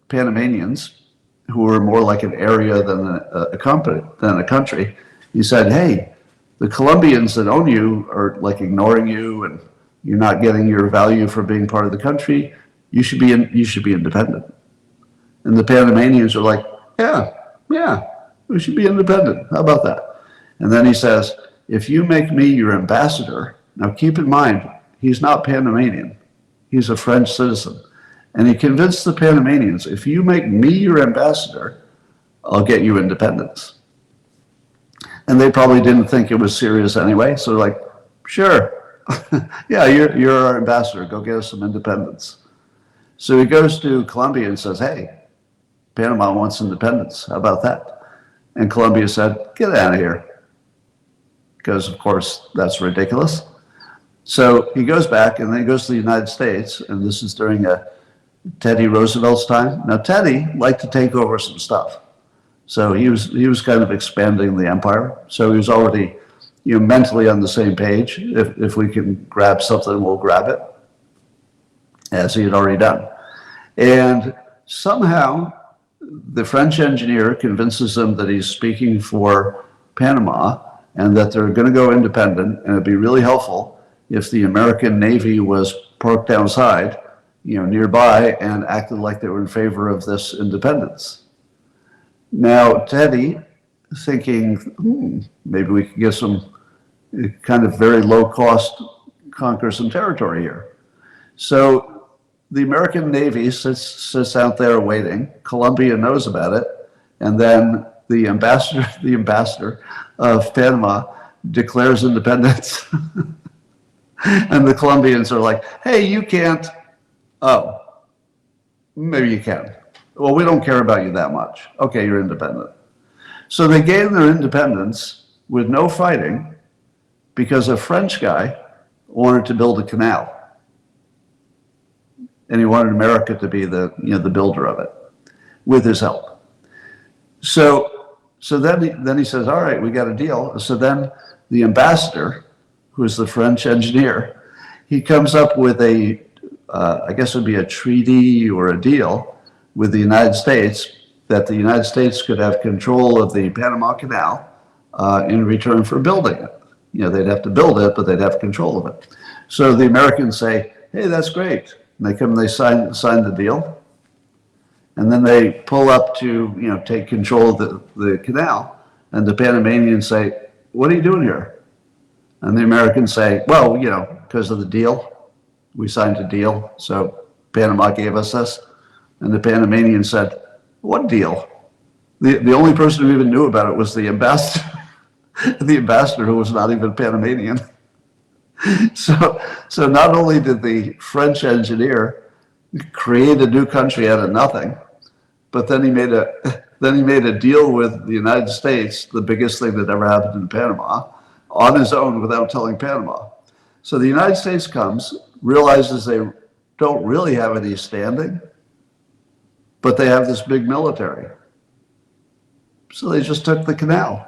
Panamanians, who were more like an area than a country. He said, hey, the Colombians that own you are like ignoring you, and you're not getting your value for being part of the country. You should be independent. And the Panamanians are like, yeah, we should be independent. How about that? And then he says, if you make me your ambassador, now keep in mind, he's not Panamanian. He's a French citizen. And he convinced the Panamanians, if you make me your ambassador, I'll get you independence. And they probably didn't think it was serious anyway. So they're like, sure. Yeah, you're our ambassador. Go get us some independence. So he goes to Colombia and says, hey, Panama wants independence. How about that? And Colombia said, get out of here. Because, of course, that's ridiculous. So he goes back and then he goes to the United States. And this is during Teddy Roosevelt's time. Now, Teddy liked to take over some stuff. So he was kind of expanding the empire. So he was already, mentally on the same page. If we can grab something, we'll grab it, as he had already done. And somehow the French engineer convinces him that he's speaking for Panama and that they're going to go independent, and it'd be really helpful if the American Navy was parked outside, nearby, and acted like they were in favor of this independence. Now, Teddy, thinking, maybe we could get some kind of very low cost, conquer some territory here. So the American Navy sits out there waiting. Colombia knows about it, and then the ambassador of Panama declares independence. And the Colombians are like, hey, you can't. Oh, maybe you can. Well, we don't care about you that much. Okay, you're independent. So they gave their independence with no fighting because a French guy wanted to build a canal. And he wanted America to be the builder of it with his help. So then he says, all right, we got a deal. So then the ambassador, who's the French engineer, he comes up with I guess it would be a treaty or a deal with the United States that the United States could have control of the Panama Canal in return for building it. They'd have to build it, but they'd have control of it. So the Americans say, hey, that's great. And they come and they sign the deal. And then they pull up to, take control of the canal. And the Panamanians say, what are you doing here? And the Americans say, well, because of the deal. We signed a deal, so Panama gave us this. And the Panamanians said, what deal? The only person who even knew about it was the ambassador, the ambassador who was not even Panamanian. So not only did the French engineer create a new country out of nothing, but then he made a deal with the United States, the biggest thing that ever happened in Panama, on his own without telling Panama. So the United States comes, realizes they don't really have any standing, but they have this big military. So they just took the canal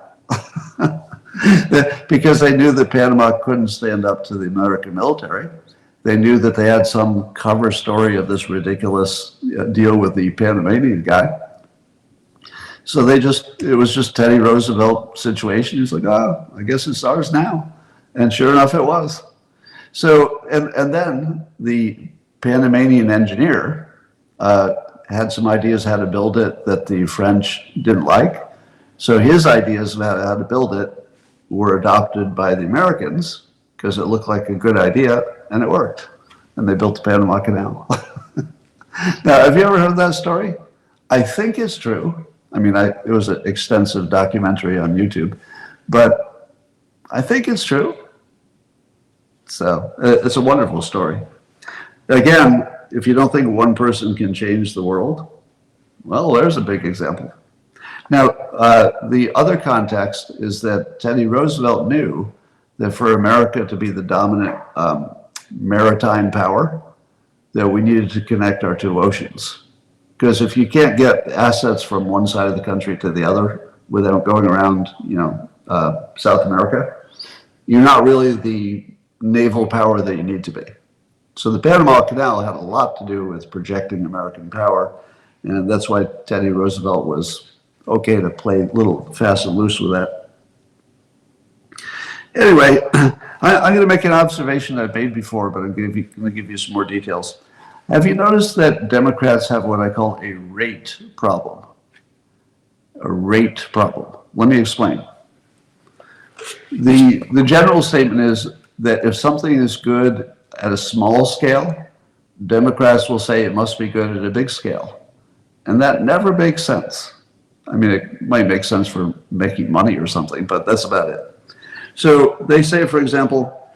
because they knew that Panama couldn't stand up to the American military. They knew that they had some cover story of this ridiculous deal with the Panamanian guy. So it was just Teddy Roosevelt situation. He's like, oh, I guess it's ours now. And sure enough, it was. So, and then the Panamanian engineer had some ideas how to build it that the French didn't like. So his ideas about how to build it were adopted by the Americans because it looked like a good idea, and it worked. And they built the Panama Canal. Now, have you ever heard that story? I think it's true. I mean, it was an extensive documentary on YouTube, but I think it's true. So it's a wonderful story. Again, if you don't think one person can change the world, well, there's a big example. Now, the other context is that Teddy Roosevelt knew that for America to be the dominant maritime power, that we needed to connect our two oceans. Because if you can't get assets from one side of the country to the other without going around, South America, you're not really the naval power that you need to be. So the Panama Canal had a lot to do with projecting American power, and that's why Teddy Roosevelt was okay to play a little fast and loose with that. Anyway, I'm going to make an observation that I made before, but I'm going to give you some more details. Have you noticed that Democrats have what I call a rate problem? A rate problem. Let me explain. The general statement is that if something is good at a small scale, Democrats will say it must be good at a big scale. And that never makes sense. I mean, it might make sense for making money or something, but that's about it. So they say, for example,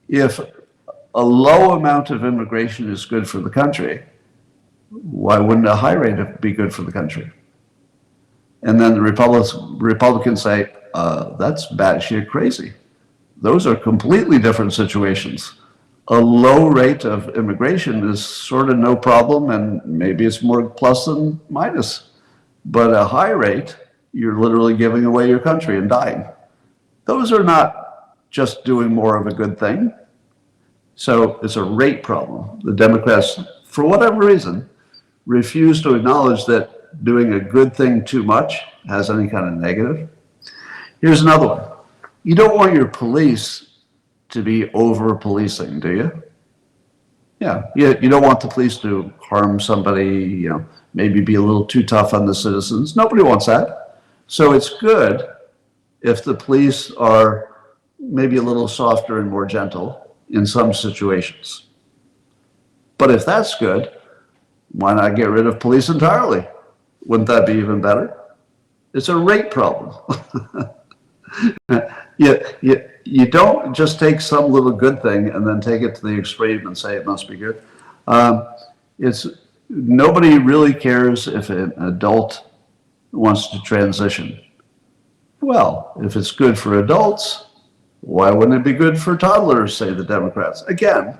if a low amount of immigration is good for the country, why wouldn't a high rate be good for the country? And then the Republicans say, that's batshit crazy. Those are completely different situations. A low rate of immigration is sort of no problem, and maybe it's more plus than minus. But a high rate you're literally giving away your country and dying. Those are not just doing more of a good thing. So it's a rate problem. The Democrats, for whatever reason, refuse to acknowledge that doing a good thing too much has any kind of negative. Here's another one. You don't want your police to be over-policing, do you? Yeah, you don't want the police to harm somebody, maybe be a little too tough on the citizens. Nobody wants that. So it's good if the police are maybe a little softer and more gentle in some situations. But if that's good, why not get rid of police entirely? Wouldn't that be even better? It's a rate problem. You don't just take some little good thing and then take it to the extreme and say it must be good. Nobody really cares if an adult wants to transition. Well, if it's good for adults, why wouldn't it be good for toddlers, say the Democrats? Again,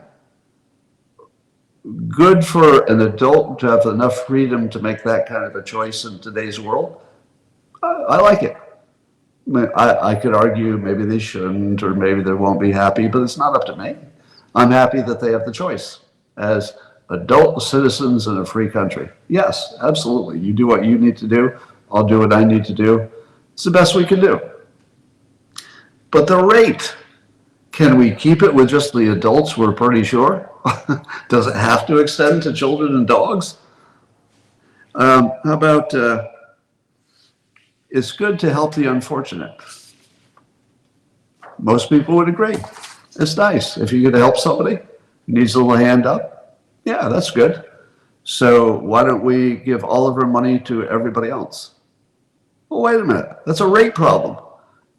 good for an adult to have enough freedom to make that kind of a choice in today's world. I like it. I could argue maybe they shouldn't, or maybe they won't be happy, but it's not up to me. I'm happy that they have the choice as adult citizens in a free country. Yes, absolutely. You do what you need to do. I'll do what I need to do. It's the best we can do. But the rate, can we keep it with just the adults? We're pretty sure. Does it have to extend to children and dogs? How about it's good to help the unfortunate? Most people would agree. It's nice. If you could help somebody who needs a little hand up, yeah, that's good. So why don't we give all of our money to everybody else? Well, wait a minute. That's a rate problem.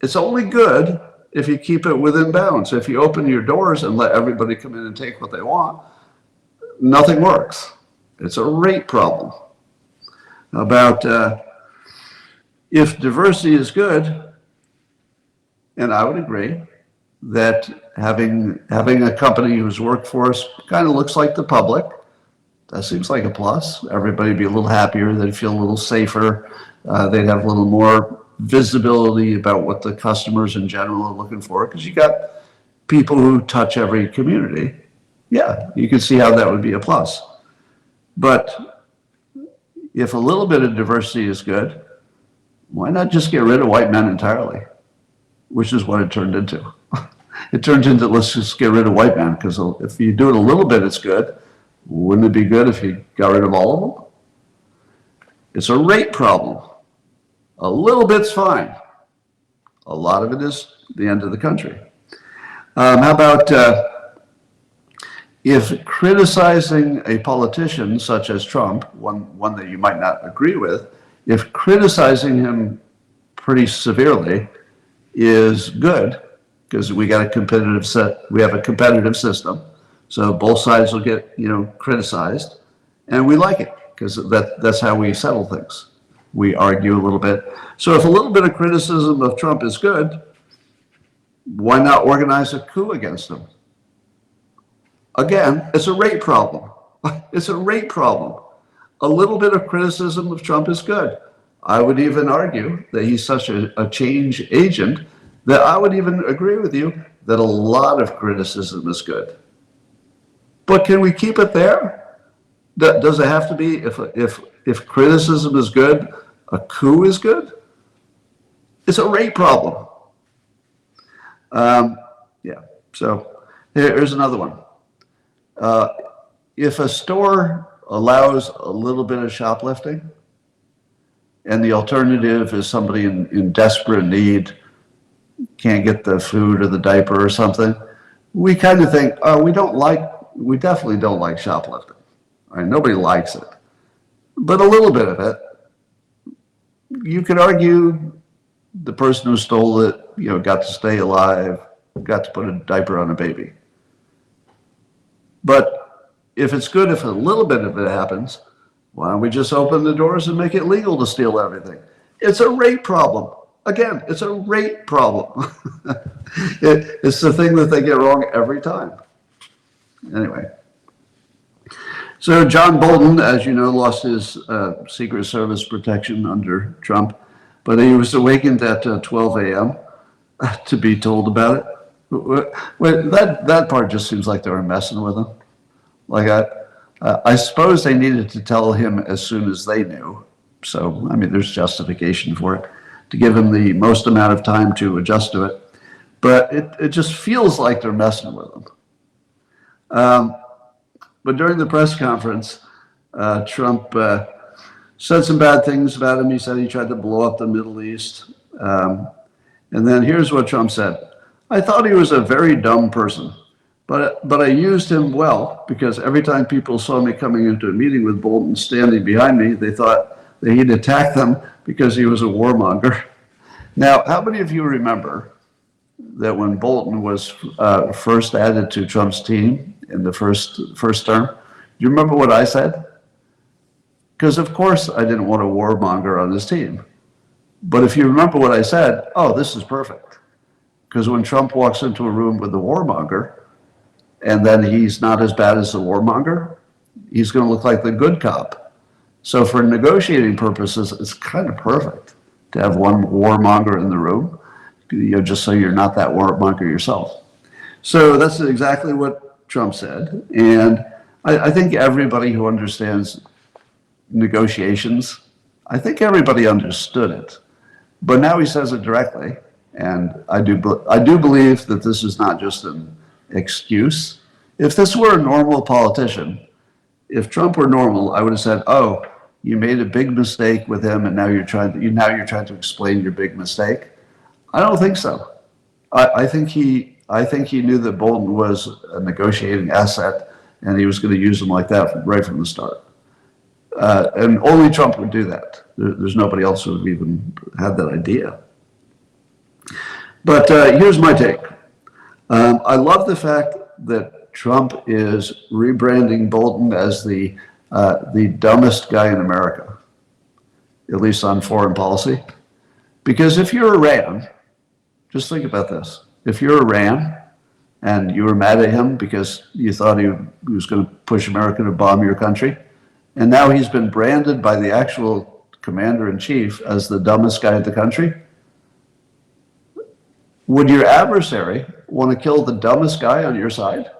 It's only good if you keep it within bounds. If you open your doors and let everybody come in and take what they want, nothing works. It's a rate problem. About if diversity is good, and I would agree that having a company whose workforce kind of looks like the public, that seems like a plus. Everybody would be a little happier, they'd feel a little safer, they'd have a little more visibility about what the customers in general are looking for, because you got people who touch every community. Yeah, you can see how that would be a plus. But if a little bit of diversity is good, why not just get rid of white men entirely? Which is what it turned into. It turned into, let's just get rid of white men, because if you do it a little bit, it's good. Wouldn't it be good if you got rid of all of them? It's a rate problem. A little bit's fine. A lot of it is the end of the country. How about if criticizing a politician such as Trump, one that you might not agree with, if criticizing him pretty severely is good, because we have a competitive system, so both sides will get criticized, and we like it because that's how we settle things. We argue a little bit. So if a little bit of criticism of Trump is good, why not organize a coup against him? Again, it's a rate problem. It's a rate problem. A little bit of criticism of Trump is good. I would even argue that he's such a change agent that I would even agree with you that a lot of criticism is good. But can we keep it there? Does it have to be, if criticism is good, a coup is good? It's a rate problem. Yeah, so here's another one. If a store allows a little bit of shoplifting, and the alternative is somebody in desperate need, can't get the food or the diaper or something, we kind of think, oh, we definitely don't like shoplifting. All right, nobody likes it. But a little bit of it, you could argue the person who stole it, got to stay alive, got to put a diaper on a baby. But if it's good if a little bit of it happens, why don't we just open the doors and make it legal to steal everything? It's a rate problem. Again, it's a rate problem. It's the thing that they get wrong every time. Anyway. So John Bolton, as you know, lost his Secret Service protection under Trump. but he was awakened at 12 a.m. to be told about it. Wait, that part just seems like they were messing with him. Like I suppose they needed to tell him as soon as they knew. So, I mean, there's justification for it, to give him the most amount of time to adjust to it. But it just feels like they're messing with him. But during the press conference, Trump said some bad things about him. He said he tried to blow up the Middle East. And then here's what Trump said. I thought he was a very dumb person, but I used him well, because every time people saw me coming into a meeting with Bolton standing behind me, they thought that he'd attack them because he was a warmonger. Now, how many of you remember that when Bolton was first added to Trump's team in the first term, do you remember what I said? Because of course I didn't want a warmonger on his team. But if you remember what I said, oh, this is perfect. Because when Trump walks into a room with the warmonger, and then he's not as bad as the warmonger, he's going to look like the good cop. So for negotiating purposes, it's kind of perfect to have one warmonger in the room, just so you're not that warmonger yourself. So that's exactly what Trump said. And I think everybody who understands negotiations, I think everybody understood it. But now he says it directly. And I do believe that this is not just an excuse. If this were a normal politician, if Trump were normal, I would have said, "Oh, you made a big mistake with him, and now you're trying to explain your big mistake." I don't think so. I think he knew that Bolton was a negotiating asset, and he was going to use him like that right from the start. And only Trump would do that. There's nobody else who would even had that idea. But here's my take. I love the fact that Trump is rebranding Bolton as the dumbest guy in America, at least on foreign policy. Because if you're Iran, just think about this. If you're Iran and you were mad at him because you thought he was going to push America to bomb your country, and now he's been branded by the actual commander-in-chief as the dumbest guy in the country, would your adversary want to kill the dumbest guy on your side?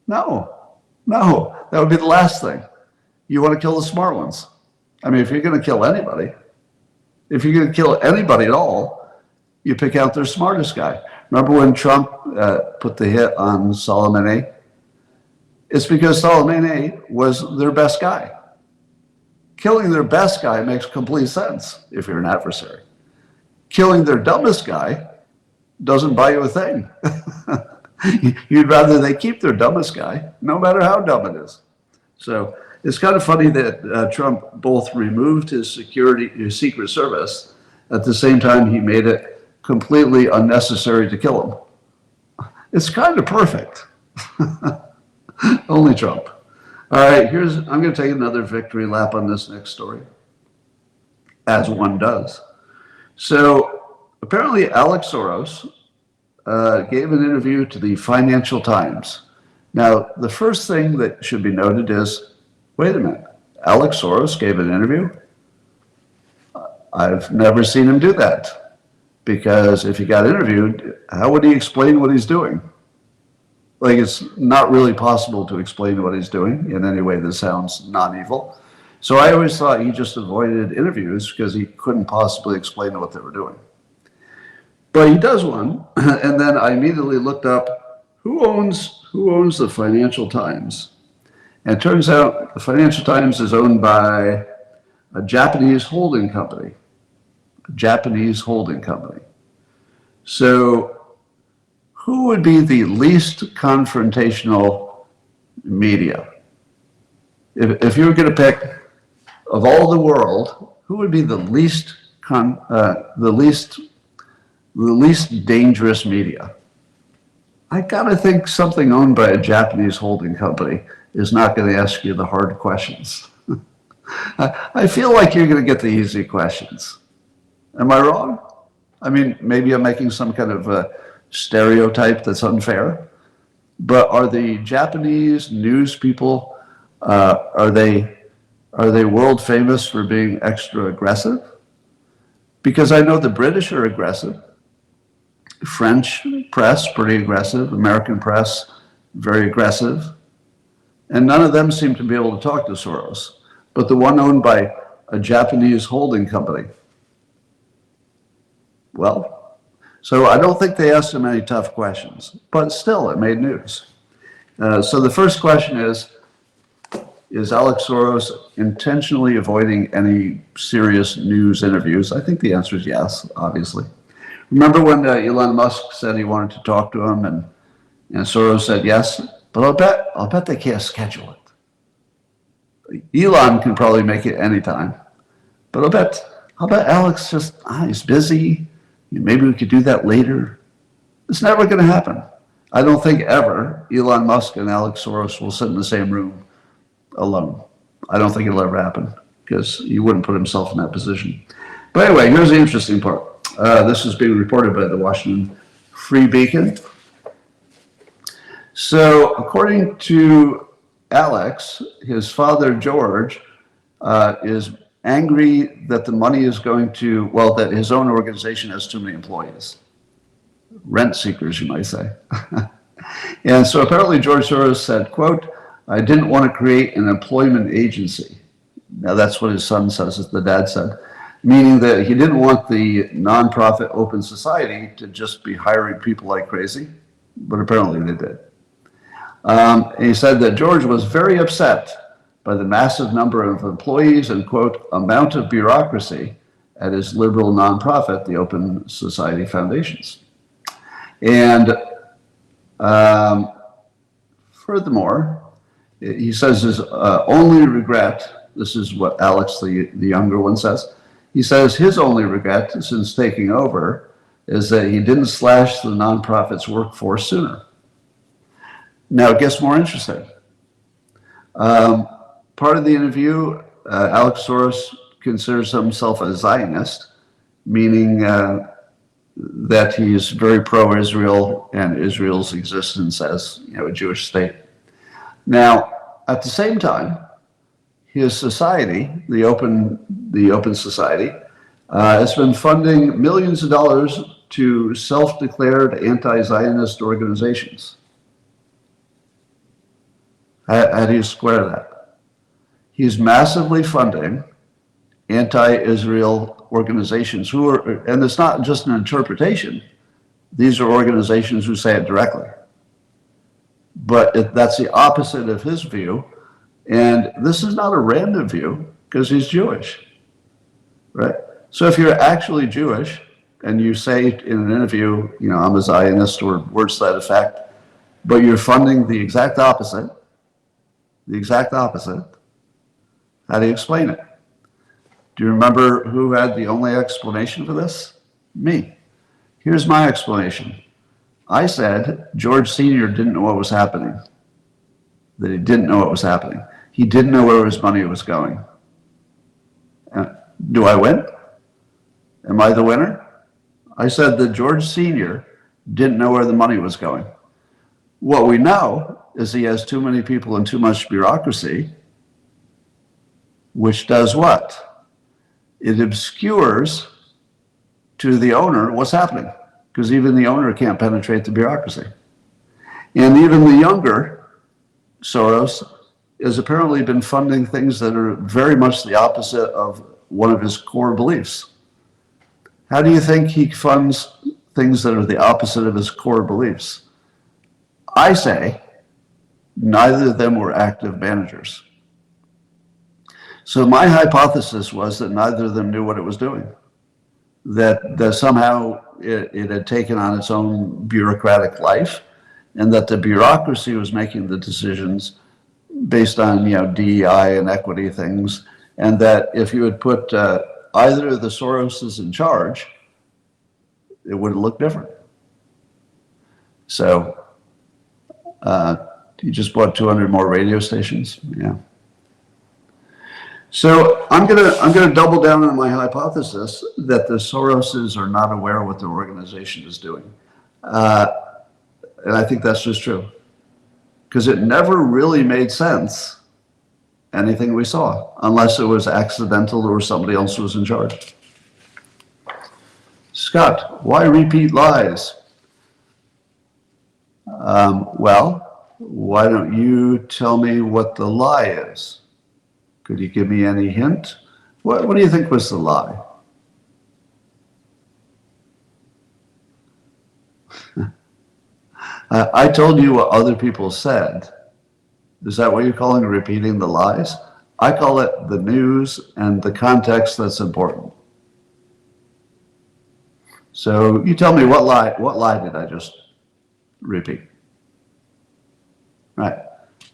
No, that would be the last thing. You want to kill the smart ones. I mean, if you're going to kill anybody at all, you pick out their smartest guy. Remember when Trump put the hit on Soleimani? It's because Soleimani was their best guy. Killing their best guy makes complete sense if you're an adversary. Killing their dumbest guy doesn't buy you a thing. You'd rather they keep their dumbest guy, no matter how dumb it is. So it's kind of funny that Trump both removed his Secret Service, at the same time he made it completely unnecessary to kill him. It's kind of perfect. Only Trump. All right, I'm going to take another victory lap on this next story, as one does. So apparently Alex Soros gave an interview to the Financial Times. Now, the first thing that should be noted is, wait a minute, Alex Soros gave an interview? I've never seen him do that, because if he got interviewed, how would he explain what he's doing? Like, it's not really possible to explain what he's doing in any way that sounds non-evil. So I always thought he just avoided interviews because he couldn't possibly explain what they were doing. But he does one, and then I immediately looked up who owns the Financial Times. And it turns out the Financial Times is owned by a Japanese holding company. So who would be the least confrontational media? If you were going to pick, of all the world, who would be the least dangerous media? I gotta think something owned by a Japanese holding company is not going to ask you the hard questions. I feel like you're going to get the easy questions. Am I wrong? I mean, maybe I'm making some kind of stereotype that's unfair, but are the Japanese news people, are they world famous for being extra aggressive? because I know the British are aggressive, French press, pretty aggressive, American press, very aggressive, and none of them seem to be able to talk to Soros. But the one owned by a Japanese holding company, well, so I don't think they asked him any tough questions, but still it made news. So the first question is Alex Soros intentionally avoiding any serious news interviews? I think the answer is yes, obviously. Remember when Elon Musk said he wanted to talk to him, and Soros said yes, but I'll bet they can't schedule it. Elon can probably make it anytime, but I'll bet Alex just, he's busy. Maybe we could do that later. It's never going to happen. I don't think ever Elon Musk and Alex Soros will sit in the same room alone. I don't think it'll ever happen because he wouldn't put himself in that position. But anyway, here's the interesting part. This is being reported by the Washington Free Beacon. So according to Alex, his father, George, is angry that the money is going to, well, that his own organization has too many employees. Rent seekers, you might say. And so apparently George Soros said, quote, I didn't want to create an employment agency. Now that's what his son says, as the dad said, meaning that he didn't want the nonprofit Open Society to just be hiring people like crazy, but apparently they did. And he said that George was very upset by the massive number of employees and, quote, amount of bureaucracy at his liberal nonprofit, the Open Society Foundations. And furthermore, he says his only regret, this is what Alex, the younger one, says, he says his only regret since taking over is that he didn't slash the nonprofit's workforce sooner. Now it gets more interesting. Part of the interview, Alex Soros considers himself a Zionist, meaning that he's very pro-Israel and Israel's existence as a Jewish state. Now, at the same time, his society, the Open Society, has been funding millions of dollars to self-declared anti-Zionist organizations. How do you square that? He's massively funding anti-Israel organizations who are, and it's not just an interpretation, these are organizations who say it directly. But that's the opposite of his view. And this is not a random view because he's Jewish, right? So if you're actually Jewish and you say in an interview, I'm a Zionist or words to that effect, but you're funding the exact opposite, how do you explain it? Do you remember who had the only explanation for this? Me. Here's my explanation. I said George Sr. didn't know what was happening. That he didn't know what was happening. He didn't know where his money was going. Do I win? Am I the winner? I said that George Sr. didn't know where the money was going. What we know is he has too many people and too much bureaucracy, which does what? It obscures to the owner what's happening, because even the owner can't penetrate the bureaucracy. And even the younger Soros has apparently been funding things that are very much the opposite of one of his core beliefs. How do you think he funds things that are the opposite of his core beliefs? I say neither of them were active managers. So my hypothesis was that neither of them knew what it was doing, that somehow it had taken on its own bureaucratic life, and that the bureaucracy was making the decisions based on DEI and equity things, and that if you had put either of the Soroses in charge, it would have looked different. So you just bought 200 more radio stations, yeah. So I'm gonna double down on my hypothesis that the Soroses are not aware of what their organization is doing, and I think that's just true, because it never really made sense, anything we saw, unless it was accidental or somebody else was in charge. Scott, why repeat lies? Well, why don't you tell me what the lie is? Could you give me any hint? What do you think was the lie? I told you what other people said. Is that what you're calling repeating the lies? I call it the news and the context that's important. So you tell me what lie did I just repeat? Right.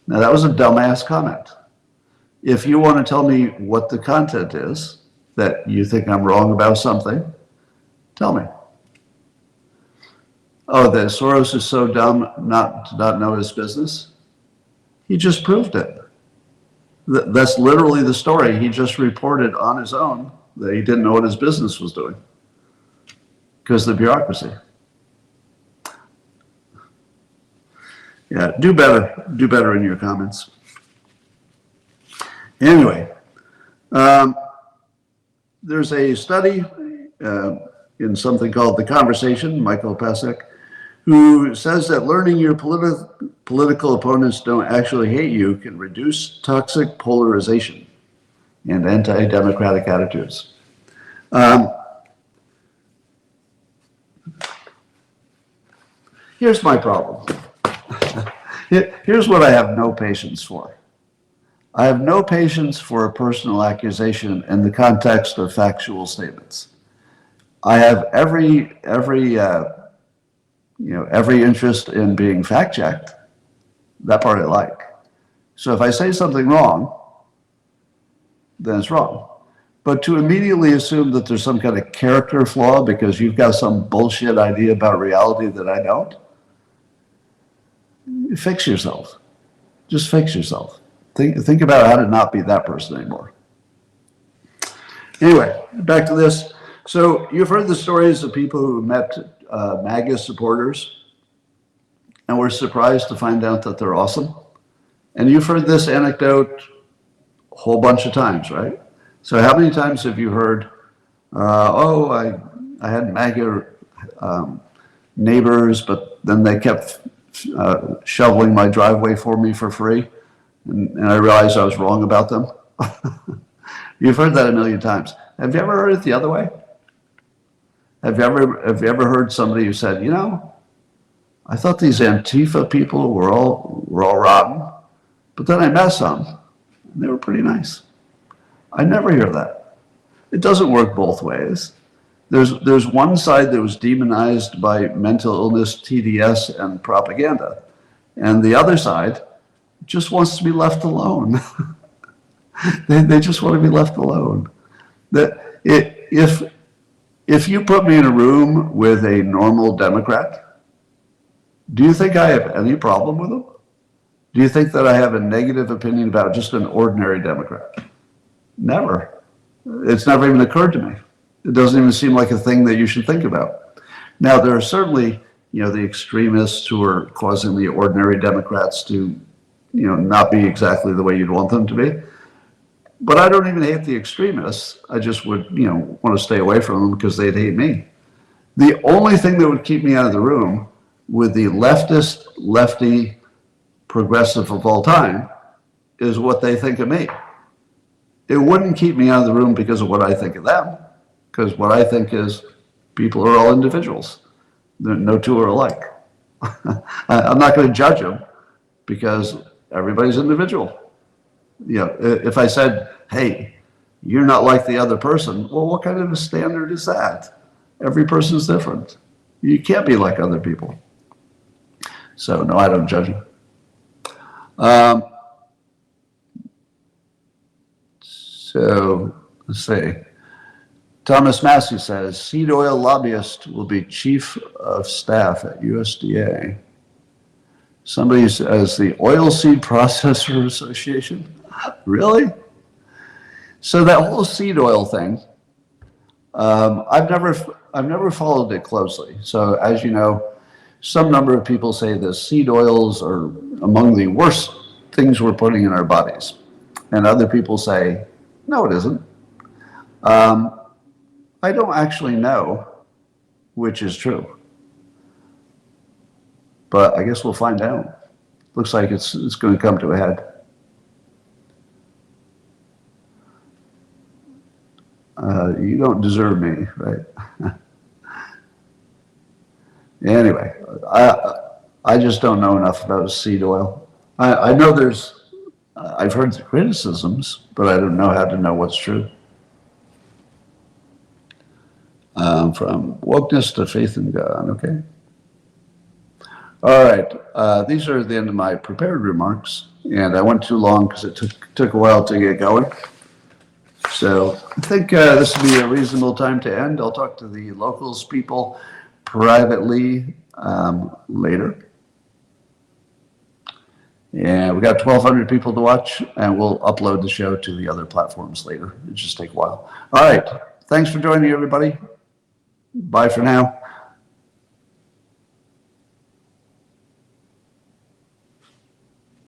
Now that was a dumbass comment. If you want to tell me what the content is, that you think I'm wrong about something, tell me. Oh, that Soros is so dumb not to not know his business? He just proved it. That's literally the story. He just reported on his own that he didn't know what his business was doing because of the bureaucracy. Yeah, do better in your comments. Anyway, there's a study in something called The Conversation, Michael Pasek, who says that learning your political opponents don't actually hate you can reduce toxic polarization and anti-democratic attitudes. Here's my problem. Here's what I have no patience for. I have no patience for a personal accusation in the context of factual statements. I have every interest in being fact-checked. That part I like. So if I say something wrong, then it's wrong. But to immediately assume that there's some kind of character flaw because you've got some bullshit idea about reality that I don't, fix yourself. Just fix yourself. Think about how to not be that person anymore. Anyway, back to this. So you've heard the stories of people who met MAGA supporters and were surprised to find out that they're awesome. And you've heard this anecdote a whole bunch of times, right? So how many times have you heard, I had MAGA neighbors, but then they kept shoveling my driveway for me for free, and I realized I was wrong about them? You've heard that a million times. Have you ever heard it the other way? Have you ever heard somebody who said, I thought these Antifa people were all rotten, but then I met some, and they were pretty nice. I never hear that. It doesn't work both ways. There's one side that was demonized by mental illness, TDS, and propaganda, and the other side just wants to be left alone. They just want to be left alone. If you put me in a room with a normal Democrat, do you think I have any problem with them? Do you think that I have a negative opinion about just an ordinary Democrat? Never. It's never even occurred to me. It doesn't even seem like a thing that you should think about. Now, there are certainly, the extremists who are causing the ordinary Democrats to, not be exactly the way you'd want them to be. But I don't even hate the extremists. I just would, want to stay away from them because they'd hate me. The only thing that would keep me out of the room with the leftist, lefty, progressive of all time is what they think of me. It wouldn't keep me out of the room because of what I think of them, because what I think is people are all individuals. No two are alike. I'm not going to judge them because everybody's individual. If I said, hey, you're not like the other person, well, what kind of a standard is that? Every person's different. You can't be like other people. So, no, I don't judge them. So, let's see. Thomas Massey says, seed oil lobbyist will be chief of staff at USDA. Somebody says the Oilseed Processor Association. Really? So that whole seed oil thing, I've never followed it closely. So as you know, some number of people say the seed oils are among the worst things we're putting in our bodies. And other people say, no, it isn't. I don't actually know which is true. But I guess we'll find out. Looks like it's going to come to a head. You don't deserve me, right? Anyway, I just don't know enough about seed oil. I know I've heard the criticisms, but I don't know how to know what's true. From wokeness to faith in God, okay? All right, these are the end of my prepared remarks, and I went too long because it took a while to get going. So I think this would be a reasonable time to end. I'll talk to the locals people privately later. And we got 1,200 people to watch, and we'll upload the show to the other platforms later. It just take a while. All right, thanks for joining, everybody. Bye for now.